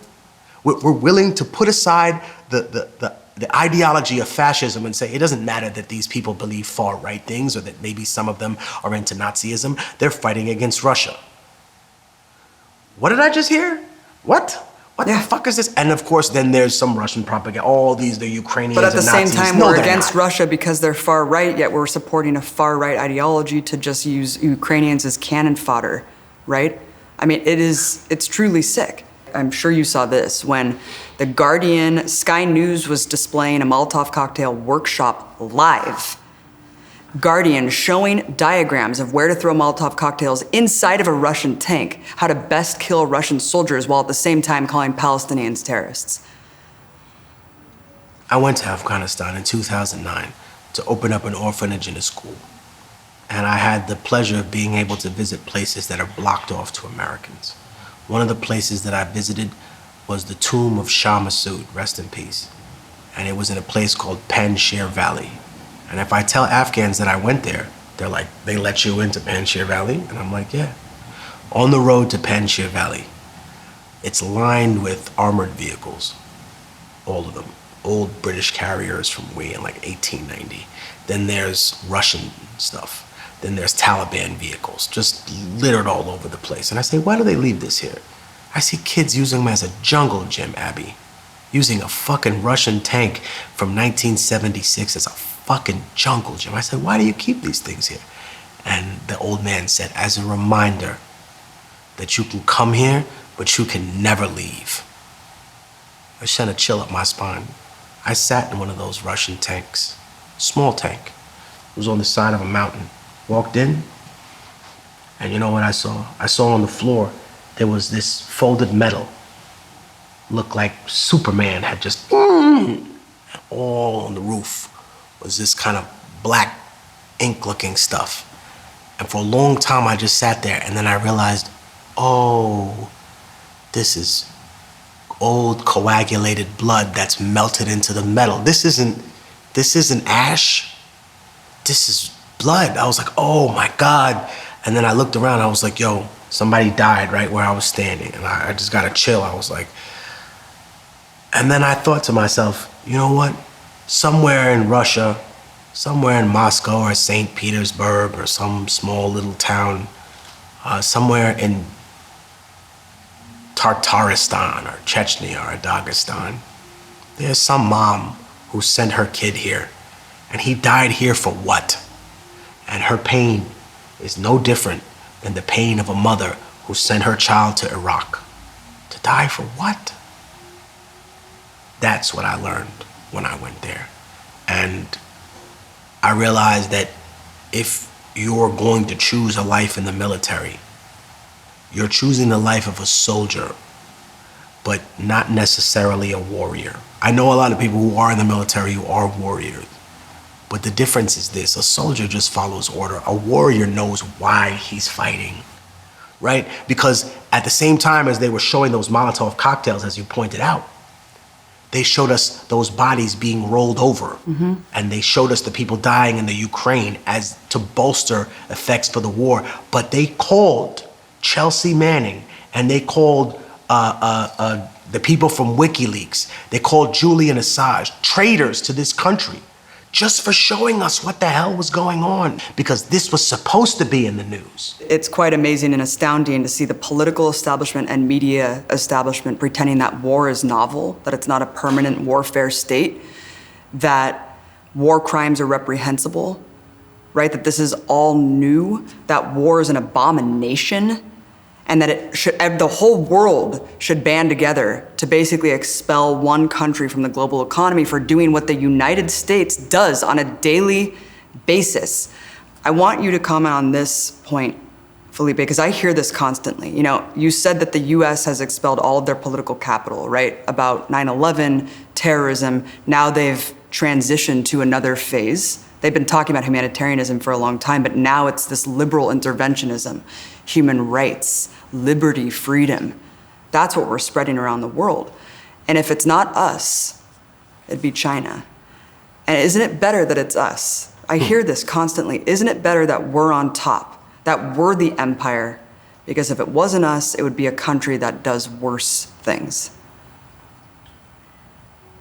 We're willing to put aside the ideology of fascism and say it doesn't matter that these people believe far-right things or that maybe some of them are into Nazism. They're fighting against Russia. What did I just hear? What the fuck is this? And of course, then there's some Russian propaganda. All these, the Ukrainians But at the and same Nazis. time, No, we're they're against not. Russia because they're far right, yet we're supporting a far right ideology to just use Ukrainians as cannon fodder, right? I mean, it's truly sick. I'm sure you saw this when The Guardian, Sky News was displaying a Molotov cocktail workshop live. Guardian showing diagrams of where to throw Molotov cocktails inside of a Russian tank, how to best kill Russian soldiers while at the same time calling Palestinians terrorists. I went to Afghanistan in 2009 to open up an orphanage and a school. And I had the pleasure of being able to visit places that are blocked off to Americans. One of the places that I visited was the tomb of Shah Massoud, rest in peace. And it was in a place called Panjshir Valley. And if I tell Afghans that I went there, they're like, they let you into Panjshir Valley? And I'm like, yeah. On the road to Panjshir Valley, it's lined with armored vehicles, all of them. Old British carriers from way in like 1890. Then there's Russian stuff. Then there's Taliban vehicles, just littered all over the place. And I say, why do they leave this here? I see kids using them as a jungle gym, Abby. Using a fucking Russian tank from 1976 as a fucking jungle gym. I said, why do you keep these things here? And the old man said, as a reminder that you can come here, but you can never leave. I sent a chill up my spine. I sat in one of those Russian tanks, small tank. It was on the side of a mountain. Walked in, and you know what I saw? I saw on the floor, there was this folded metal. Looked like Superman had just, all on the roof was this kind of black ink looking stuff. And for a long time, I just sat there, and then I realized, oh, this is old coagulated blood that's melted into the metal. This isn't ash. This is blood. I was like, oh my God. And then I looked around, I was like, yo, somebody died right where I was standing. And I just got a chill. I was like, and then I thought to myself, you know what? Somewhere in Russia, somewhere in Moscow or St. Petersburg or some small little town, somewhere in Tartaristan or Chechnya or Dagestan, there's some mom who sent her kid here, and he died here for what? And her pain is no different than the pain of a mother who sent her child to Iraq. To die for what? That's what I learned when I went there. And I realized that if you're going to choose a life in the military, you're choosing the life of a soldier, but not necessarily a warrior. I know a lot of people who are in the military who are warriors, but the difference is this: a soldier just follows order. A warrior knows why he's fighting, right? Because at the same time as they were showing those Molotov cocktails, as you pointed out, they showed us those bodies being rolled over. And they showed us the people dying in the Ukraine as to bolster effects for the war. But they called Chelsea Manning, and they called the people from WikiLeaks, they called Julian Assange traitors to this country just for showing us what the hell was going on, because this was supposed to be in the news. It's quite amazing and astounding to see the political establishment and media establishment pretending that war is novel, that it's not a permanent warfare state, that war crimes are reprehensible, right? That this is all new, that war is an abomination, and that the whole world should band together to basically expel one country from the global economy for doing what the United States does on a daily basis. I want you to comment on this point, Felipe, because I hear this constantly. You know, you said that the US has expelled all of their political capital, right? About 9/11, terrorism. Now they've transitioned to another phase. They've been talking about humanitarianism for a long time, but now it's this liberal interventionism, human rights, liberty, freedom. That's what we're spreading around the world. And if it's not us, it'd be China. And isn't it better that it's us? I hear this constantly. Isn't it better that we're on top, that we're the empire? Because if it wasn't us, it would be a country that does worse things.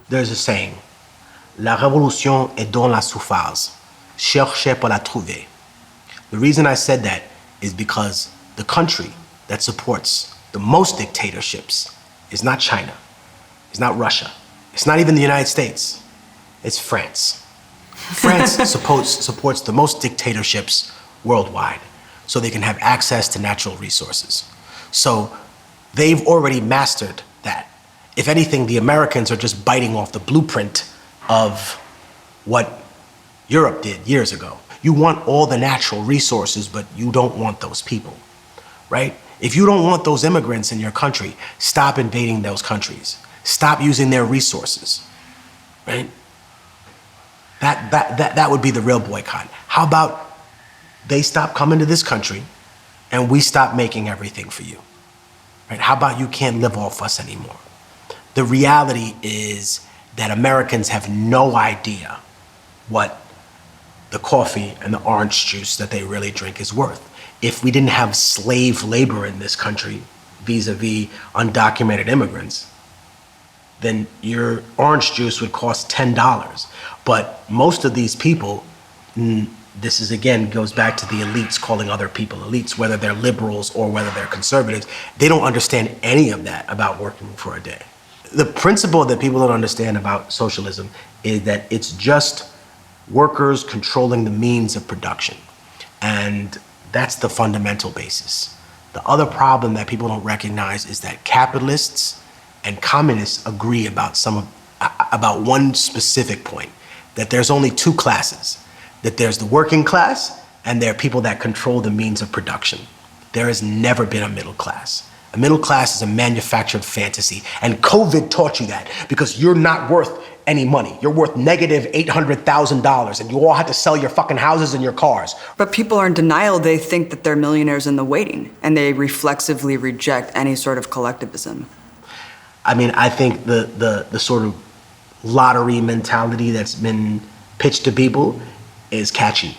There's a saying, la révolution est dans la souffrance. Cherchez pour la trouver. The reason I said that is because the country that supports the most dictatorships is not China, it's not Russia, it's not even the United States, it's France. France supports the most dictatorships worldwide so they can have access to natural resources. So they've already mastered that. If anything, the Americans are just biting off the blueprint of what Europe did years ago. You want all the natural resources, but you don't want those people, right? If you don't want those immigrants in your country, stop invading those countries. Stop using their resources, right? That would be the real boycott. How about they stop coming to this country and we stop making everything for you, right? How about you can't live off us anymore? The reality is that Americans have no idea what the coffee and the orange juice that they really drink is worth. If we didn't have slave labor in this country, vis-a-vis undocumented immigrants, then your orange juice would cost $10. But most of these people, this is again, goes back to the elites calling other people elites, whether they're liberals or whether they're conservatives, they don't understand any of that about working for a day. The principle that people don't understand about socialism is that it's just workers controlling the means of production. And that's the fundamental basis. The other problem that people don't recognize is that capitalists and communists agree about one specific point, that there's only two classes, that there's the working class and there are people that control the means of production. There has never been a middle class. A middle class is a manufactured fantasy, and COVID taught you that because you're not worth any money. You're worth negative $800,000 and you all had to sell your fucking houses and your cars. But people are in denial. They think that they're millionaires in the waiting, and they reflexively reject any sort of collectivism. I mean, I think the sort of lottery mentality that's been pitched to people is catchy.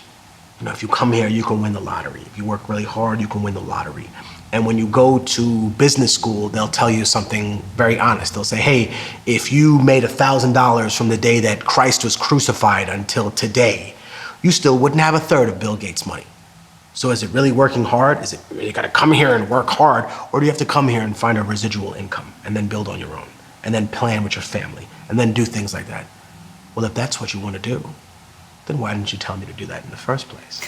You know, if you come here, you can win the lottery. If you work really hard, you can win the lottery. And when you go to business school, they'll tell you something very honest. They'll say, hey, if you made $1,000 from the day that Christ was crucified until today, you still wouldn't have a third of Bill Gates' money. So is it really working hard? Is it you gotta come here and work hard? Or do you have to come here and find a residual income and then build on your own and then plan with your family and then do things like that? Well, if that's what you wanna do, then why didn't you tell me to do that in the first place?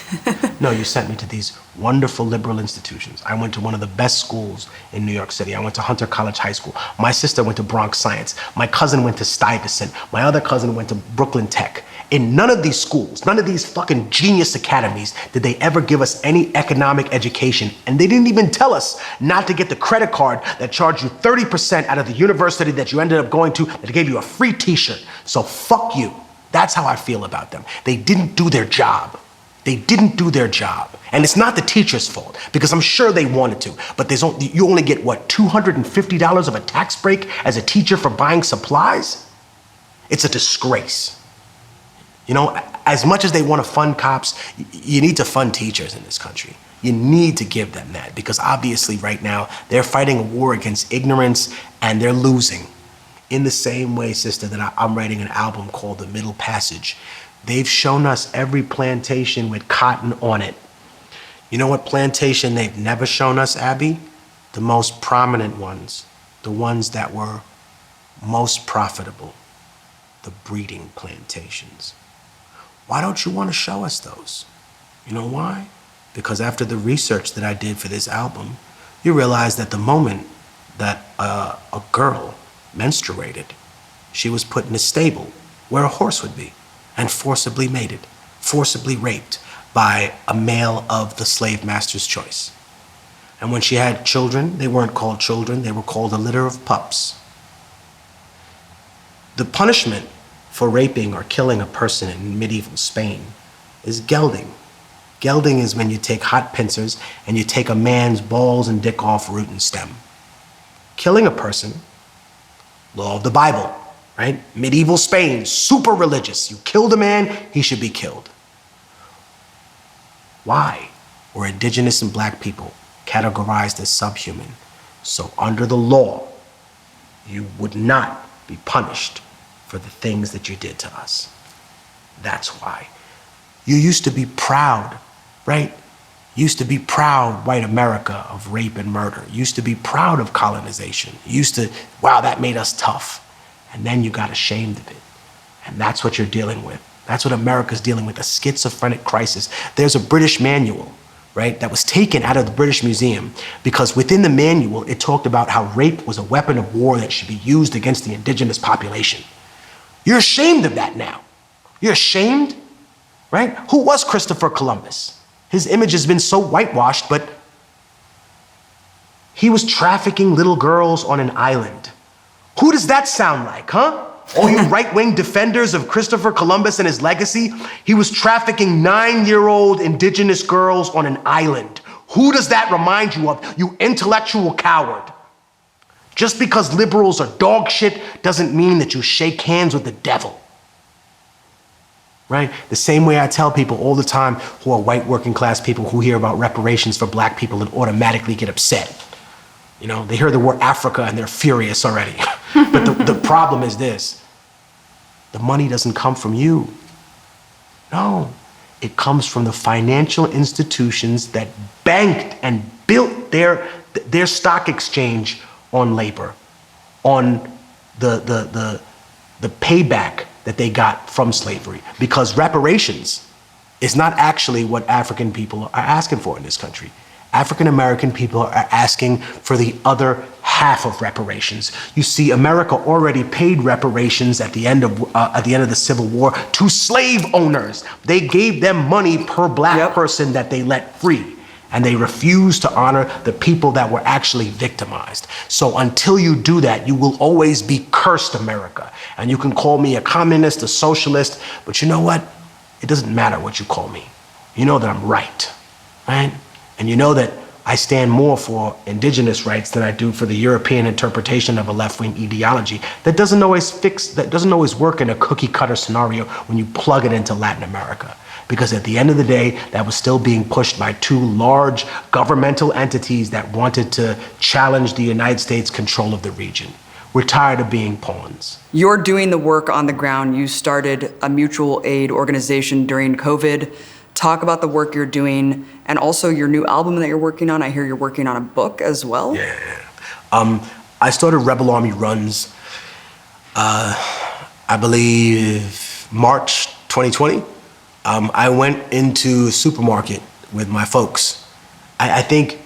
No, you sent me to these wonderful liberal institutions. I went to one of the best schools in New York City. I went to Hunter College High School. My sister went to Bronx Science. My cousin went to Stuyvesant. My other cousin went to Brooklyn Tech. In none of these schools, none of these fucking genius academies did they ever give us any economic education. And they didn't even tell us not to get the credit card that charged you 30% out of the university that you ended up going to, that gave you a free t-shirt. So fuck you. That's how I feel about them. They didn't do their job. They didn't do their job. And it's not the teacher's fault, because I'm sure they wanted to, but you only get, what, $250 of a tax break as a teacher for buying supplies? It's a disgrace. You know, as much as they want to fund cops, you need to fund teachers in this country. You need to give them that, because obviously right now they're fighting a war against ignorance and they're losing. In the same way, sister, that I'm writing an album called The Middle Passage. They've shown us every plantation with cotton on it. You know what plantation they've never shown us, Abby? The most prominent ones, the ones that were most profitable, the breeding plantations. Why don't you want to show us those? You know why? Because after the research that I did for this album, you realize that the moment that a girl menstruated, she was put in a stable where a horse would be and forcibly mated, forcibly raped by a male of the slave master's choice. And when she had children, they weren't called children, they were called a litter of pups. The punishment for raping or killing a person in medieval Spain is gelding. Gelding is when you take hot pincers and you take a man's balls and dick off root and stem. Killing a person, law of the Bible, right? Medieval Spain, super religious. You killed a man, he should be killed. Why were indigenous and black people categorized as subhuman? So under the law, you would not be punished for the things that you did to us. That's why. You used to be proud, right? Used to be proud, white America, of rape and murder. Used to be proud of colonization. Used to, wow, that made us tough. And then you got ashamed of it. And that's what you're dealing with. That's what America's dealing with, a schizophrenic crisis. There's a British manual, right, that was taken out of the British Museum because within the manual, it talked about how rape was a weapon of war that should be used against the indigenous population. You're ashamed of that now. You're ashamed, right? Who was Christopher Columbus? His image has been so whitewashed, but he was trafficking little girls on an island. Who does that sound like, huh? All you right-wing defenders of Christopher Columbus and his legacy, he was trafficking 9-year-old indigenous girls on an island. Who does that remind you of, you intellectual coward? Just because liberals are dog shit doesn't mean that you shake hands with the devil. Right? The same way I tell people all the time who are white working class people who hear about reparations for black people and automatically get upset. You know, they hear the word Africa and they're furious already. But the problem is this: the money doesn't come from you. No, it comes from the financial institutions that banked and built their stock exchange on labor, on the payback that they got from slavery. Because reparations is not actually what African people are asking for in this country. African American people are asking for the other half of reparations. You see, America already paid reparations at the end of the Civil War to slave owners. They gave them money per black person that they let free. And they refused to honor the people that were actually victimized. So until you do that, you will always be cursed America. And you can call me a communist, a socialist, but you know what? It doesn't matter what you call me. You know that I'm right, right? And you know that I stand more for indigenous rights than I do for the European interpretation of a left-wing ideology that doesn't always work in a cookie cutter scenario when you plug it into Latin America. Because at the end of the day, that was still being pushed by two large governmental entities that wanted to challenge the United States' control of the region. We're tired of being pawns. You're doing the work on the ground. You started a mutual aid organization during COVID. Talk about the work you're doing and also your new album that you're working on. I hear you're working on a book as well. Yeah. I started Rebel Army Runs, I believe, March 2020. I went into a supermarket with my folks. I think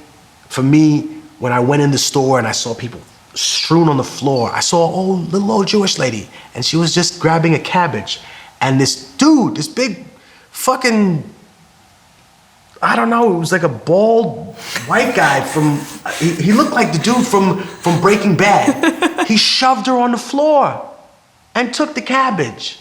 for me, when I went in the store and I saw people strewn on the floor, I saw a little old Jewish lady and she was just grabbing a cabbage. And this dude, this big fucking, I don't know, it was like a bald white guy he looked like the dude from Breaking Bad. He shoved her on the floor and took the cabbage.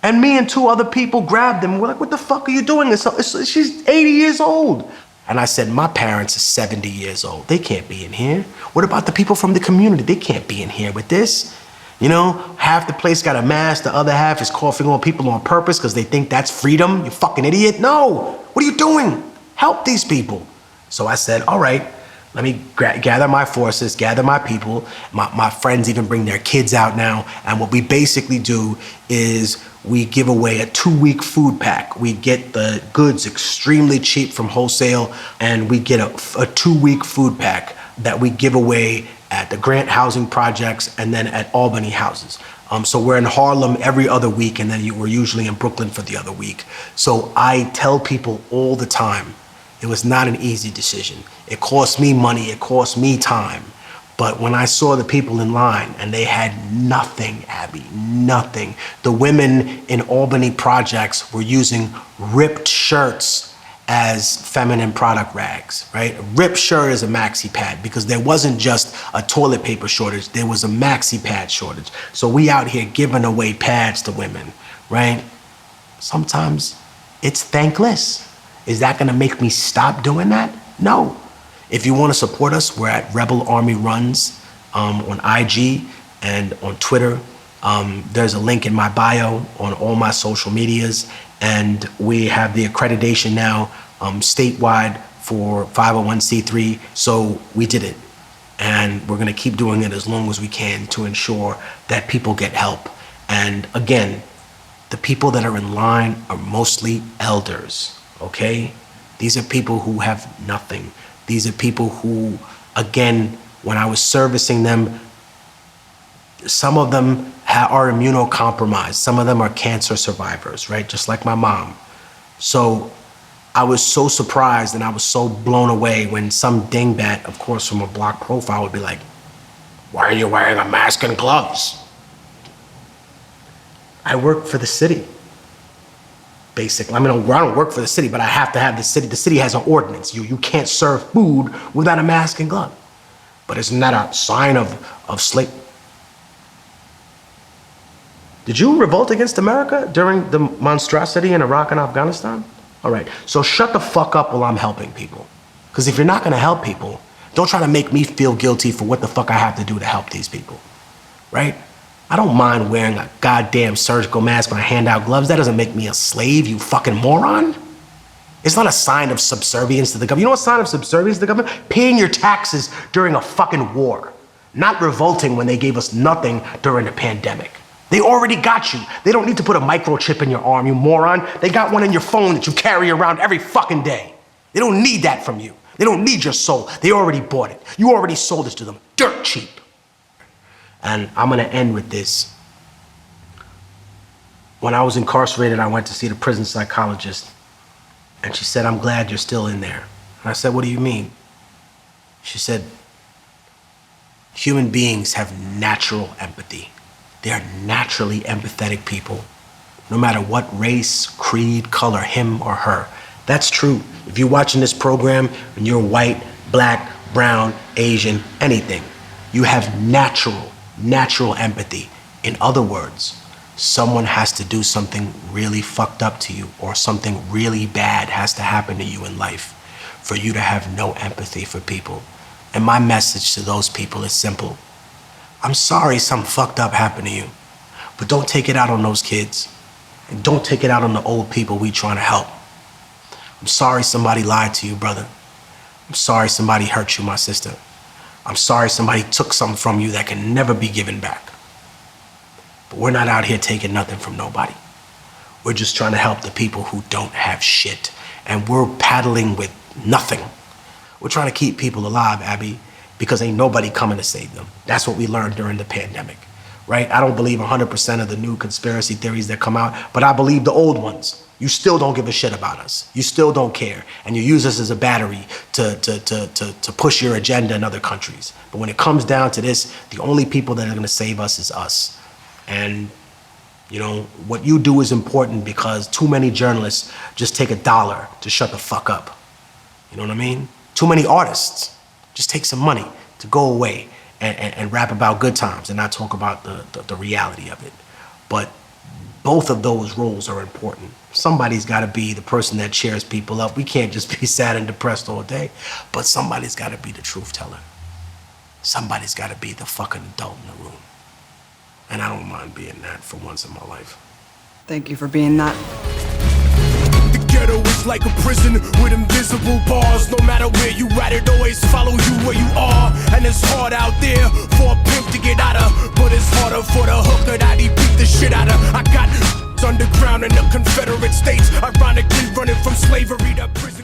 And me and two other people grabbed him. We're like, what the fuck are you doing? She's 80 years old. And I said, my parents are 70 years old. They can't be in here. What about the people from the community? They can't be in here with this. You know, half the place got a mask, the other half is coughing on people on purpose because they think that's freedom. You fucking idiot. No, what are you doing? Help these people. So I said, all right, let me gather my forces, gather my people. My friends even bring their kids out now. And what we basically do is we give away a 2-week food pack. We get the goods extremely cheap from wholesale, and we get a 2-week food pack that we give away at the Grant Housing Projects and then at Albany Houses. So we're in Harlem every other week, and then we're usually in Brooklyn for the other week. So I tell people all the time, it was not an easy decision. It cost me money, it cost me time. But when I saw the people in line and they had nothing, Abby, nothing. The women in Albany Projects were using ripped shirts as feminine product rags, right? A ripped shirt is a maxi pad because there wasn't just a toilet paper shortage, there was a maxi pad shortage. So we out here giving away pads to women, right? Sometimes it's thankless. Is that gonna make me stop doing that? No. If you want to support us, we're at Rebel Army Runs on IG and on Twitter. There's a link in my bio on all my social medias. And we have the accreditation now statewide for 501c3. So we did it. And we're going to keep doing it as long as we can to ensure that people get help. And again, the people that are in line are mostly elders, okay? These are people who have nothing. These are people who, again, when I was servicing them, some of them are immunocompromised. Some of them are cancer survivors, right? Just like my mom. So I was so surprised and I was so blown away when some dingbat, of course, from a block profile would be like, why are you wearing a mask and gloves? I work for the city. Basically, I mean, I don't work for the city, but I have to have the city. The city has an ordinance. You can't serve food without a mask and glove. But isn't that a sign of slave? Did you revolt against America during the monstrosity in Iraq and Afghanistan? All right, so shut the fuck up while I'm helping people. Because if you're not gonna help people, Don't try to make me feel guilty for what the fuck I have to do to help these people, right? I don't mind wearing a goddamn surgical mask when I hand out gloves. That doesn't make me a slave, you fucking moron. It's not a sign of subservience to the government. You know what sign of subservience to the government? Paying your taxes during a fucking war. Not revolting when they gave us nothing during the pandemic. They already got you. They don't need to put a microchip in your arm, you moron. They got one in your phone that you carry around every fucking day. They don't need that from you. They don't need your soul. They already bought it. You already sold it to them, dirt cheap. And I'm gonna end with this. When I was incarcerated, I went to see the prison psychologist, and she said, "I'm glad you're still in there." And I said, "What do you mean?" She said, "Human beings have natural empathy. They are naturally empathetic people, no matter what race, creed, color, him or her." That's true. If you're watching this program and you're white, black, brown, Asian, anything, you have natural empathy. In other words, someone has to do something really fucked up to you, or something really bad has to happen to you in life for you to have no empathy for people. And my message to those people is simple. I'm sorry something fucked up happened to you, but don't take it out on those kids. And don't take it out on the old people we trying to help. I'm sorry somebody lied to you, brother. I'm sorry somebody hurt you, my sister. I'm sorry somebody took something from you that can never be given back. But we're not out here taking nothing from nobody. We're just trying to help the people who don't have shit. And we're paddling with nothing. We're trying to keep people alive, Abby, because ain't nobody coming to save them. That's what we learned during the pandemic, right? I don't believe 100% of the new conspiracy theories that come out, but I believe the old ones. You still don't give a shit about us. You still don't care. And you use us as a battery to push your agenda in other countries. But when it comes down to this, the only people that are gonna save us is us. And you know, what you do is important because too many journalists just take $1 to shut the fuck up. You know what I mean? Too many artists just take some money to go away and rap about good times and not talk about the reality of it. But both of those roles are important. Somebody's gotta be the person that cheers people up. We can't just be sad and depressed all day, but somebody's gotta be the truth teller. Somebody's gotta be the fucking adult in the room. And I don't mind being that for once in my life. Thank you for being that. The ghetto is like a prison with invisible bars. No matter where you at, it always follow you where you are. And it's hard out there for a pimp to get out of, but it's harder for the hooker that he beat the shit out of. I got underground in the Confederate States, ironically running from slavery to prison.